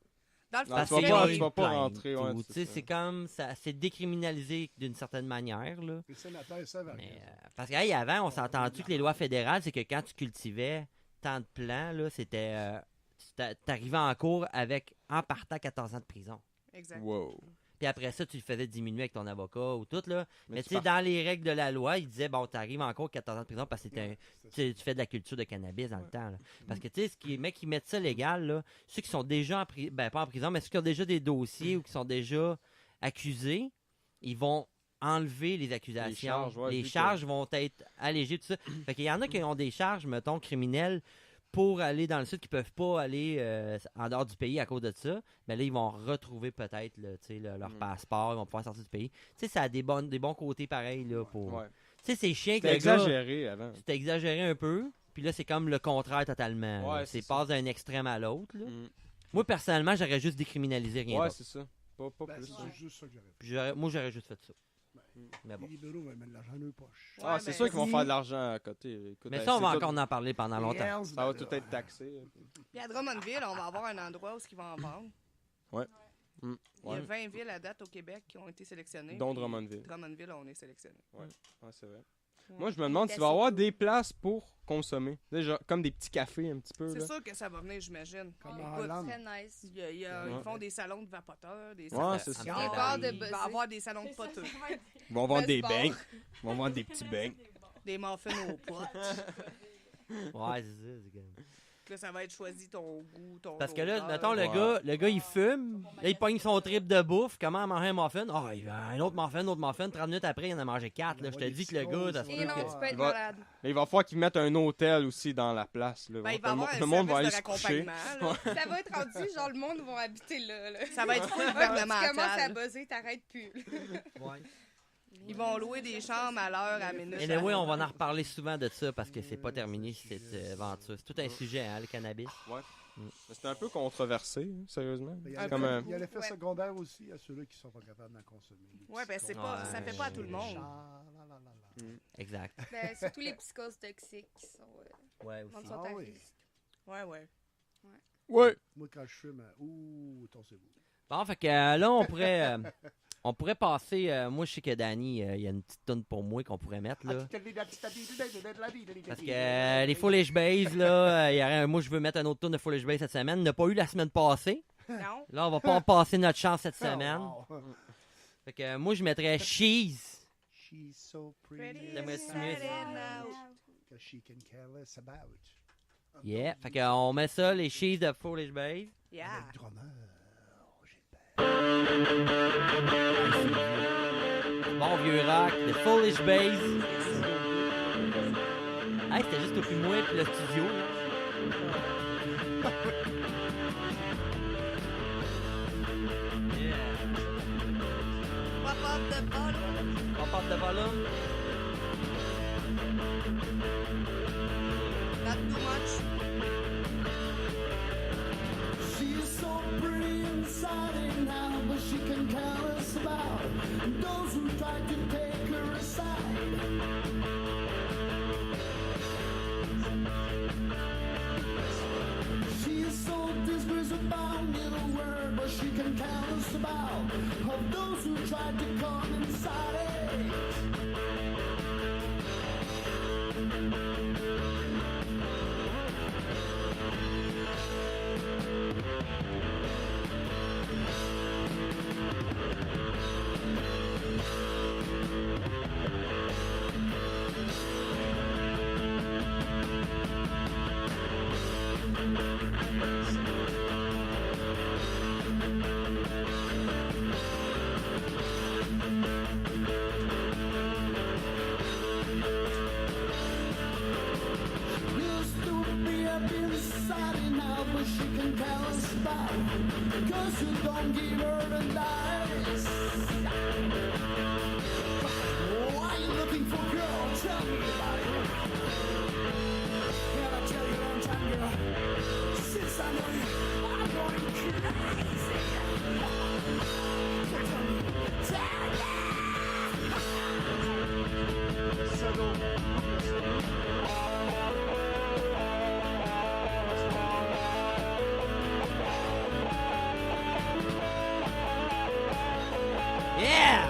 Dans le Non, Parce tu vas qu'il pas- y a tu une vas pas plainte, rentrer, ouais, ou, c'est tu sais, ça. c'est comme ça, c'est décriminalisé d'une certaine manière là. Les sénateurs savent Mais, rien. parce qu'avant, on s'est entendu que les lois fédérales, c'est que quand tu cultivais tant de plants, là, c'était t'arrivais en cours en partant 14 ans de prison. Exact. Wow. Puis après ça, tu le faisais diminuer avec ton avocat ou tout, là. Mais tu sais, pars- dans les règles de la loi, il disait, bon, t'arrives en cours 14 ans de prison parce que tu fais de la culture de cannabis dans le temps, là. Parce que, tu sais, les mecs qui mettent ça légal, là, ceux qui sont déjà pas en prison, mais ceux qui ont déjà des dossiers ou qui sont déjà accusés, ils vont enlever les accusations. Les charges, ouais, Les vu que- charges vont être allégées, tout ça. Fait qu'il y en a qui ont des charges, mettons, criminelles pour aller dans le sud, qui peuvent pas aller en dehors du pays à cause de ça. Mais là, ils vont retrouver peut-être là, tu sais, leur passeport, ils vont pouvoir sortir du pays. Tu sais, ça a des bons côtés pareils là, pour... Ouais. Tu sais, c'est chiant que C'était le gars... exagéré avant. C'était exagéré un peu, puis là, c'est comme le contraire totalement. Ouais, là. c'est C'est ça. passe d'un extrême à l'autre. là. Mm. Moi, personnellement, j'aurais juste décriminalisé rien Ouais, d'autre. c'est ça. Pas Ben, plus. c'est juste ça que j'aurais fait. Moi, j'aurais juste fait ça. Mais bon. Les libéraux veulent mettre de l'argent dans leurs poches. Ouais, Ah, c'est ben, sûr qu'ils vont faire de l'argent à côté. Écoute, Mais c'est ça, on va tout- encore en parler pendant longtemps. Yes, Ça va ben tout là. être taxé. Puis à Drummondville, on va avoir un endroit où ils vont en vendre. Ouais. Il y a Ouais. 20 villes à date au Québec qui ont été sélectionnées. Dont puis Drummondville. Drummondville, on est sélectionné. Ouais, c'est vrai. Ouais. Moi, je me demande s'il va y avoir des places pour consommer. Déjà, comme des petits cafés un petit peu. C'est Là. sûr que ça va venir, j'imagine. Comme Écoute, en Hollande. Très nice. ils Ouais. font des salons de vapoteurs, des Ouais, salons c'est de ça. cigares, Des bars de il va y buzzés. avoir des salons de poteux, Ils vont vendre des Buzz beignes. bar. Ils vont vendre des petits beignes. des muffins aux potes. Ouais, c'est comme... Là, ça va être choisi ton goût, ton Parce que là, odeur. mettons, Ouais. le gars, il fume, là, il pogne son trip de bouffe, comment manger un muffin? Ah, il va un autre muffin, 30 minutes après, il en a mangé 4, là. Je te dis que le gars, ça se Et peut non, que... tu peux être Il va- malade. Mais il va falloir qu'ils mettent un hôtel aussi dans la place. Là. Ben, il va y avoir un le monde va aller service de se coucher. raccompagnement. là. Ça va être rendu, genre, le monde va habiter là. Ça va être full Tu commences à gouvernemental. buzzer, t'arrêtes plus. Ouais. Ils vont louer des chambres à l'heure, à minute. Et oui, on va en reparler souvent de ça parce que c'est pas terminé cette aventure. C'est tout un sujet, hein, le cannabis. Mais c'est un peu controversé, hein, sérieusement. Il y C'est a comme un... il y a l'effet Ouais. secondaire aussi à ceux-là qui sont pas capables d'en consommer. Les Ouais, ben c'est pas, ça fait pas à tout le monde. Exact. Ben, surtout les psychoses toxiques qui sont, Ouais, monde aussi. sont Ah à oui. risque. Ouais, ouais. Ouais. Moi, quand je fume, torsez-vous. Bon, fait que là, on pourrait passer... moi, je sais que Danny, il y a une petite toune pour moi qu'on pourrait mettre, là. Parce que les Foolish Bays, là, il y aurait moi, je veux mettre un autre tourne de Foolish Bays cette semaine. On n'a pas eu la semaine passée. Non? Là, on va pas en passer notre chance cette Oh, semaine. wow. Fait que moi, je mettrais Cheese. She's so pretty. T'aimerais-tu mieux? Que she can care less about. Yeah. Fait qu'on met ça, les Cheese de Foolish Bays. Yeah. Avec drummer, Bon vieux rock, de Foolish Bays. Hey, c'était juste au plus moi puis le studio. Yeah. Pop up the bottle. Pop up the volume. Not too much. She's so pretty inside and out, but she can care less about those who try to take her aside. She is so disgraced about little word, but she can care less about of those who try to come inside it. Used to be up inside and now, but she can tell us about cause you don't give her the dice. Why are you looking for girl? Tell me about it. Can I tell you a long time, girl? Since I know you, I'm going crazy. Yeah!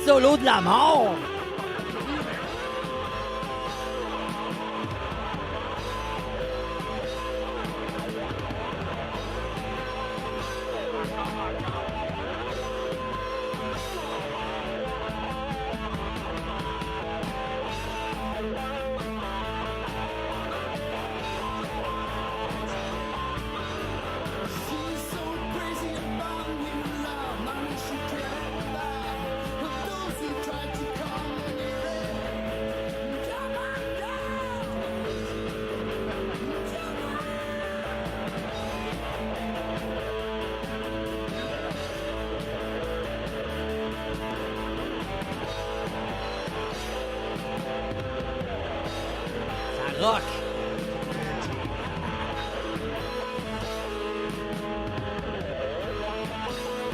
Solo de la mort! She's so crazy about you, love, money she can't buy. But those who try to come rock.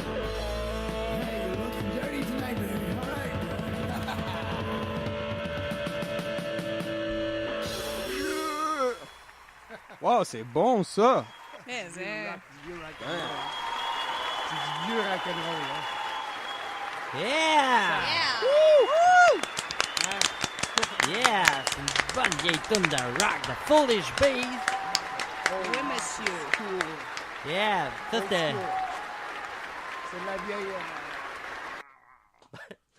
Hey, you're looking dirty tonight, baby. All right. Wow, c'est bon, ça! Mais, hein. Du vieux rock'n'roll. C'est du vieux rock'n'roll, hein. Yeah! Yeah! C'est une bonne vieille tune de rock, de Foolish Bees. Oui, monsieur. Yeah! Ça, c'était... C'est de la vieille...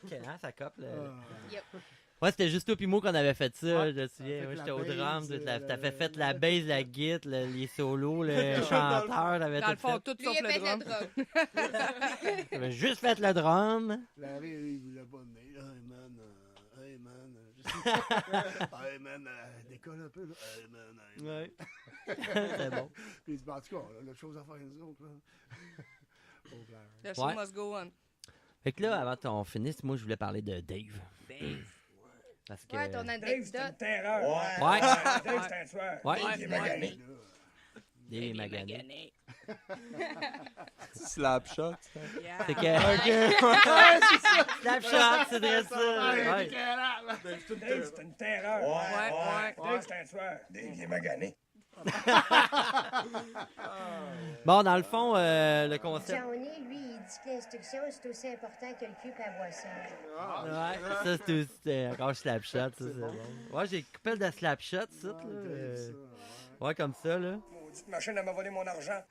Quelle heure ça cope, là? Yep. Ouais, c'était juste toi pis moi qu'on avait fait ça, Ouais, je me souviens. fait Moi, la j'étais au bass, drum, t'as le- fait la bass, la guitare, les solos, le chanteur, t'avais Dans le tout fond, fait. tout Lui, sauf il a le fait la drum. drogue. T'avais juste fait le drum. Larry, il voulait pas venir. Hey, man. Hey, man, décolle un peu, là. Hey, man, hey, man. Ouais. C'est bon. Puis il dit, ben, en tout cas, on a d'autres choses à faire, nous autres, là. Pauvre Larry. The show Ouais. must go on. Fait que là, avant qu'on finisse, moi, je voulais parler de Dave. Parce que... Ouais, ton anecdote. terreur. Ouais. Dave, c'est un tueur. Ouais. Il est magané. Dave est magané. Slapshot. Yeah. C'est que... Snapshot, c'est vrai ça. Ouais. Dave, c'est une terreur. Ouais. Dave, c'est un tueur. Dave, il est magané. Bon, dans le fond, le concept... Johnny, lui, il dit que l'instruction, c'est aussi important que le cul et la boisson. Ouais, ça c'était encore Slapshot, ça c'est bon. Ouais, j'ai coupé de Slapshot, ça, là. Ouais, comme ça, là. Maudite machine, elle m'a volé mon argent.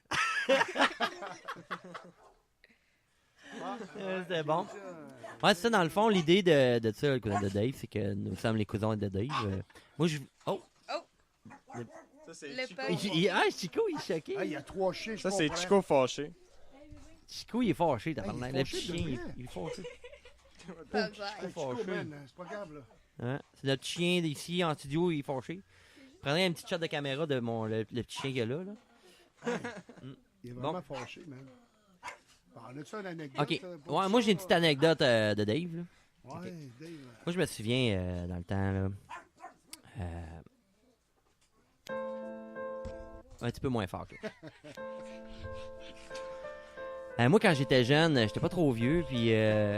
C'était bon. Ouais, c'est ça, dans le fond, l'idée de ça, le cousin de Dave, c'est que nous sommes les cousins de Dave. Moi, je... Oh! Ça, c'est Le Chico. punk. Ah, Chico, il est choqué. Ah, il y a 3 chiens, je Ça, c'est comprends. Chico fâché. Chico, il est fâché, t'as Ah, il est parlé. Le petit fâché, chien, de vrai? il est fâché. Pas Hey, vrai. Chico, fâché. man, c'est pas grave, là. Hein? C'est notre chien ici en studio, il est fâché. Prenez un petit shot de caméra de le petit chien qu'il y a là. Il est Bon. vraiment fâché, man. Bon, on a-tu une anecdote? Ok. pour Ouais, ça? moi, j'ai une petite anecdote de Dave. Là. Ouais, Dave. Moi, je me souviens dans le temps, là, un petit peu moins fort. Moi, quand j'étais jeune, j'étais pas trop vieux, puis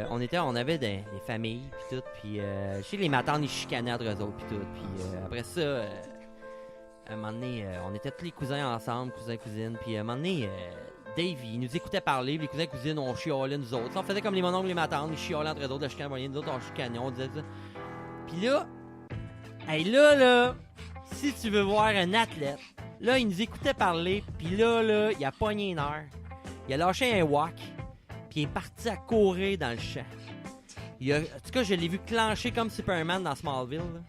on avait des familles, puis tout, puis je sais que les matantes, ils chicanaient entre eux autres, puis tout, puis après ça, à un moment donné, on était tous les cousins ensemble, cousins-cousines, puis à un moment donné, Dave, il nous écoutait parler, puis les cousins-cousines, on chialait nous autres. On faisait comme les mononcles, les matantes, ils chialaient entre eux autres, la chicane moyenne, nous autres, on chicanait, on disait ça. Puis là, là, si tu veux voir un athlète, là, il nous écoutait parler, puis là, il a pogné une heure. Il a lâché un whack, puis il est parti à courir dans le champ. En tout cas, je l'ai vu clencher comme Superman dans Smallville. Là.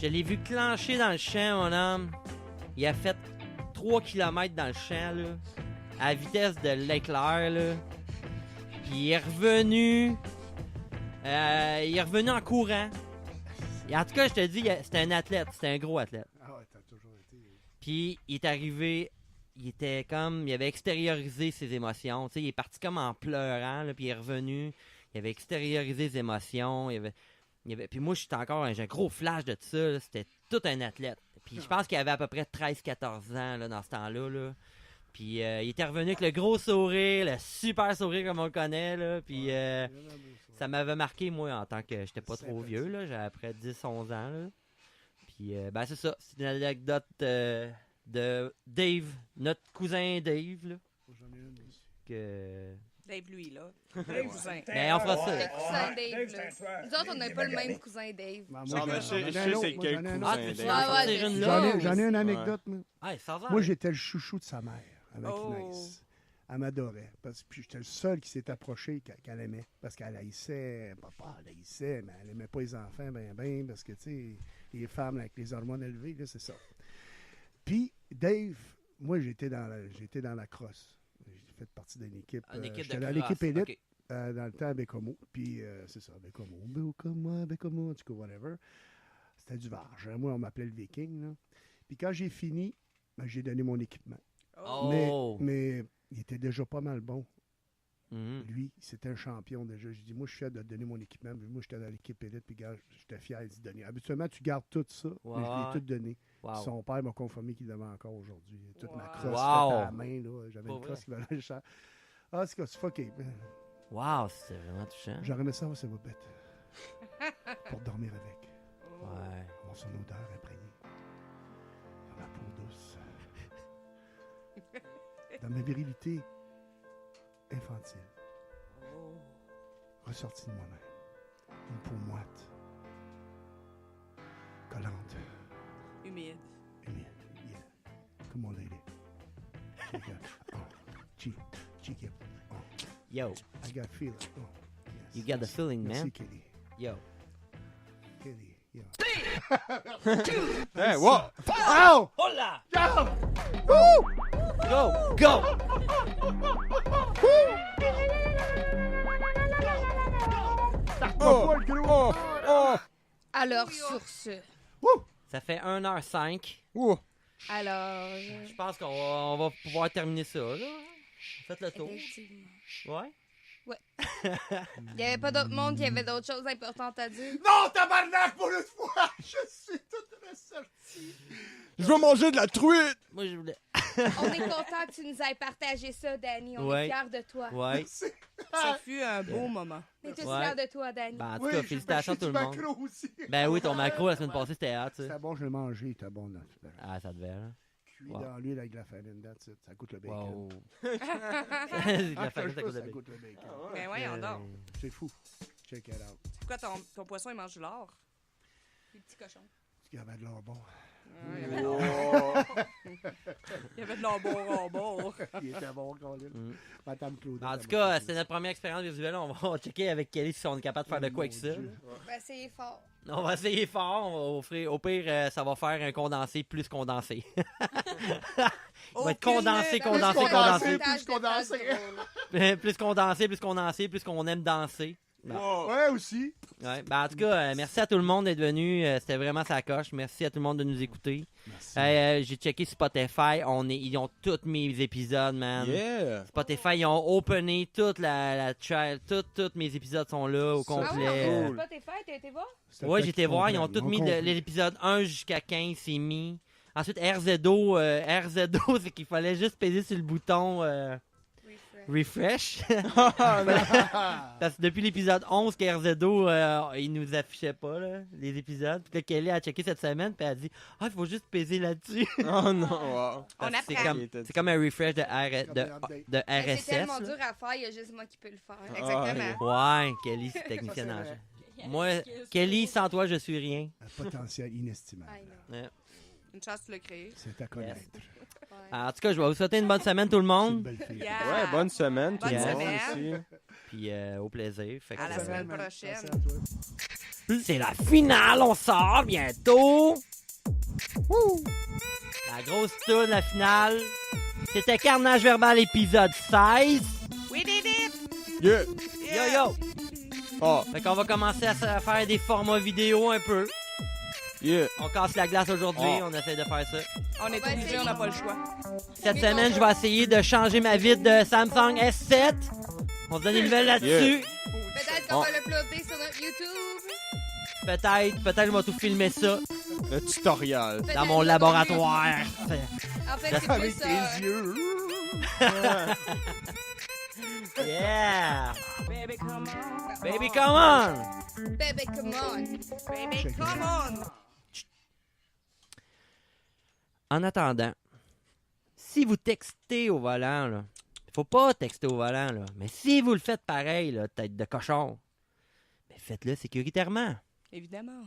Je l'ai vu clencher dans le champ, mon homme. Il a fait 3 km dans le champ, là, à la vitesse de l'éclair, là. Puis il est revenu en courant. Et en tout cas, je te dis, c'était un athlète, c'était un gros athlète. Ah ouais, t'as toujours été... Puis il est arrivé, il avait extériorisé ses émotions. Tu sais, il est parti comme en pleurant, là, puis il est revenu. Il avait extériorisé ses émotions. Puis moi, j'ai un gros flash de tout ça. Là. C'était tout un athlète. Puis je pense qu'il avait à peu près 13-14 ans là, dans ce temps-là. Là. Puis il était revenu avec le gros sourire, le super sourire comme on le connaît. Là. Puis ça m'avait marqué, moi, en tant que j'étais pas trop vieux. Là. J'avais après 10-11 ans. Là. Puis c'est ça. C'est une anecdote de Dave, notre cousin Dave. Là. J'en ai une aussi. Que... Dave, lui, là. Dave, cousin. c'est une Mais on fera terreur. ça. Le cousin Ouais, Dave, c'est un là. tueur. Nous autres, on Dave, n'a il est pas le magané. même cousin Dave. Ben, Ah, mais je sais j'en ai un c'est autre, moi, quel j'en ai un cousin autre. tu Dave. vas en sortir ouais, une c'est là. J'en ai une anecdote, moi. Ouais, ça va. Moi, j'étais le chouchou de sa mère, avec Oh. Inès. Elle m'adorait. Puis j'étais le seul qui s'est approché qu'elle aimait. Parce qu'elle haïssait, elle haïssait, mais elle aimait pas les enfants, ben, parce que, tu sais, les femmes avec les hormones élevées, là, c'est ça. Puis, Dave, moi, j'étais dans la crosse. J'ai fait partie d'une équipe. Une équipe J'étais de dans crosse, l'équipe élite. ok. Dans le temps à Bécomo. Puis, c'est ça, Bécomo, en tout cas, whatever. C'était du varge. Moi, on m'appelait le Viking. Là. Puis quand j'ai fini, ben, j'ai donné mon équipement. Oh. Mais il était déjà pas mal bon. Lui, c'était un champion déjà. J'ai dit, moi, je suis fier de te donner mon équipement. Moi, j'étais dans l'équipe élite, puis gars, j'étais fier d'y donner. Habituellement, tu gardes tout ça, mais je lui ai tout donné. Wow. Son père m'a confirmé qu'il l'avait encore aujourd'hui. Toute ma crosse faite Wow. à la main, là. J'avais une crosse qui valait cher. Ah, c'est fucké. Wow, c'est vraiment touchant. J'aurais aimé ça, c'est bête. Pour dormir avec. Ouais. Avoir son odeur imprégnée. Dans ma peau douce. Dans ma virilité infantile. Ressortie de moi-même. Une peau moite. Collante. Humide. Humide. Yeah. Come on, lady. Check it. Oh. Cheek it. Oh. Yo. I got feeling. Oh. Yes. You got the feeling, Merci, man. Kelly. Yo. Kelly. Yo. Hey, what? Ow! Hola! Go! Woo! Go! Go! Oh! Oh! Oh! Alors, sur ce. Ça fait 1h05. Oh! Alors. Je pense qu'on va pouvoir terminer ça, là. Faites le tour. Effectivement. Ouais? Ouais. Il n'y avait pas d'autre monde, il y avait d'autres choses importantes à dire. Non, tabarnak, pour une fois! Je suis toute ressortie. Je veux manger de la truite! Moi, je voulais... On est content que tu nous aies partagé ça, Danny. On Ouais. est fiers de toi. Ouais. Ça fut un beau moment. On est tous Ouais. fiers de toi, Danny. Ben, en tout cas, félicitations à tout le monde. Macro aussi. Ben oui, ton macro la semaine passée, c'était hot, tu sais. C'était bon, je l'ai mangé, c'était bon. Ah, ça devait, là. Cuit Wow. dans l'huile avec de la farine, that's it. Ça goûte le bacon. Wow. La farine, ça Ça goûte goûte le bacon. Mais voyons donc. C'est fou. Check it out. Pourquoi ton poisson, il mange du lard? Les petits cochons. Il y avait de l'or bon. Il y avait de il y avait de l'embon. Il était bon, Colin. Madame Claude. En tout cas, c'était notre première expérience visuelle. On va checker avec Kelly si on est capable de faire de quoi avec ça. Ben, c'est fort. On va essayer fort. On va offrir, au pire, ça va faire un condensé plus condensé. Il va être condensé. Plus condensé. Plus condensé, plus qu'on aime danser. Bon. Ouais, aussi. Ouais. Ben, en tout cas, merci à tout le monde d'être venu. C'était vraiment sa coche. Merci à tout le monde de nous écouter. J'ai checké Spotify. Ils ont tous mes épisodes, man. Yeah! Spotify, ils ont opené toute la trial. Tous mes épisodes sont là au Ah complet. ouais, Spotify, t'as été voir? Ouais, j'ai été voir. Ils ont tous mis l'épisode 1 jusqu'à 15, c'est mis. Ensuite, RZO, c'est qu'il fallait juste peser sur le bouton Refresh. Parce que depuis l'épisode 11 que RZO, il nous affichait pas là, les épisodes. Puis là, Kelly a checké cette semaine, puis elle a dit « Ah, il faut juste peser là-dessus. » Oh non, wow. On Parce que apprend. c'est comme un refresh de Mais RSS. c'est tellement là. dur à faire, il y a juste moi qui peux le faire. Exactement. Ouais, Kelly, c'est technicienne en chef. Moi, Kelly, sans toi, je suis rien. Un potentiel inestimable. Ouais. Une chance de le créer. C'est à connaître. En tout cas, je vais vous souhaiter une bonne semaine, tout le monde. Yeah. Ouais, bonne semaine, tout Bonne le monde semaine. aussi. Puis au plaisir. Fait que, À la semaine prochaine. c'est la finale, on sort bientôt. Wouh! La grosse toune, la finale. C'était Carnage Verbal épisode 16. We did it! Yeah! Yo yo! Oh, Fait qu'on va commencer à faire des formats vidéo un peu. yeah! On casse la glace aujourd'hui, Oh. on essaie de faire ça. On est obligé, on n'a pas le choix. Cette semaine, je vais essayer de changer ma vitre de Samsung S7. On se donne une nouvelle là-dessus. Peut-être qu'on va l'uploader sur notre YouTube. Peut-être, je vais tout filmer ça Le tutoriel. dans mon laboratoire. En fait, c'est plus ça. yeux. Yeah! Baby, come on. Baby, come on! Baby, come on. Baby, come on. En attendant, si vous textez au volant, là, faut pas texter au volant, là, mais si vous le faites pareil, là, tête de cochon, ben faites-le sécuritairement. Évidemment.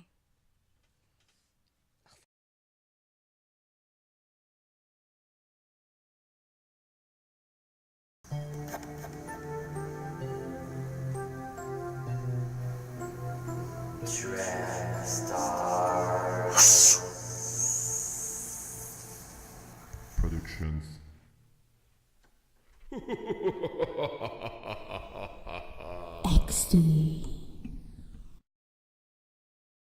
Productions. XD.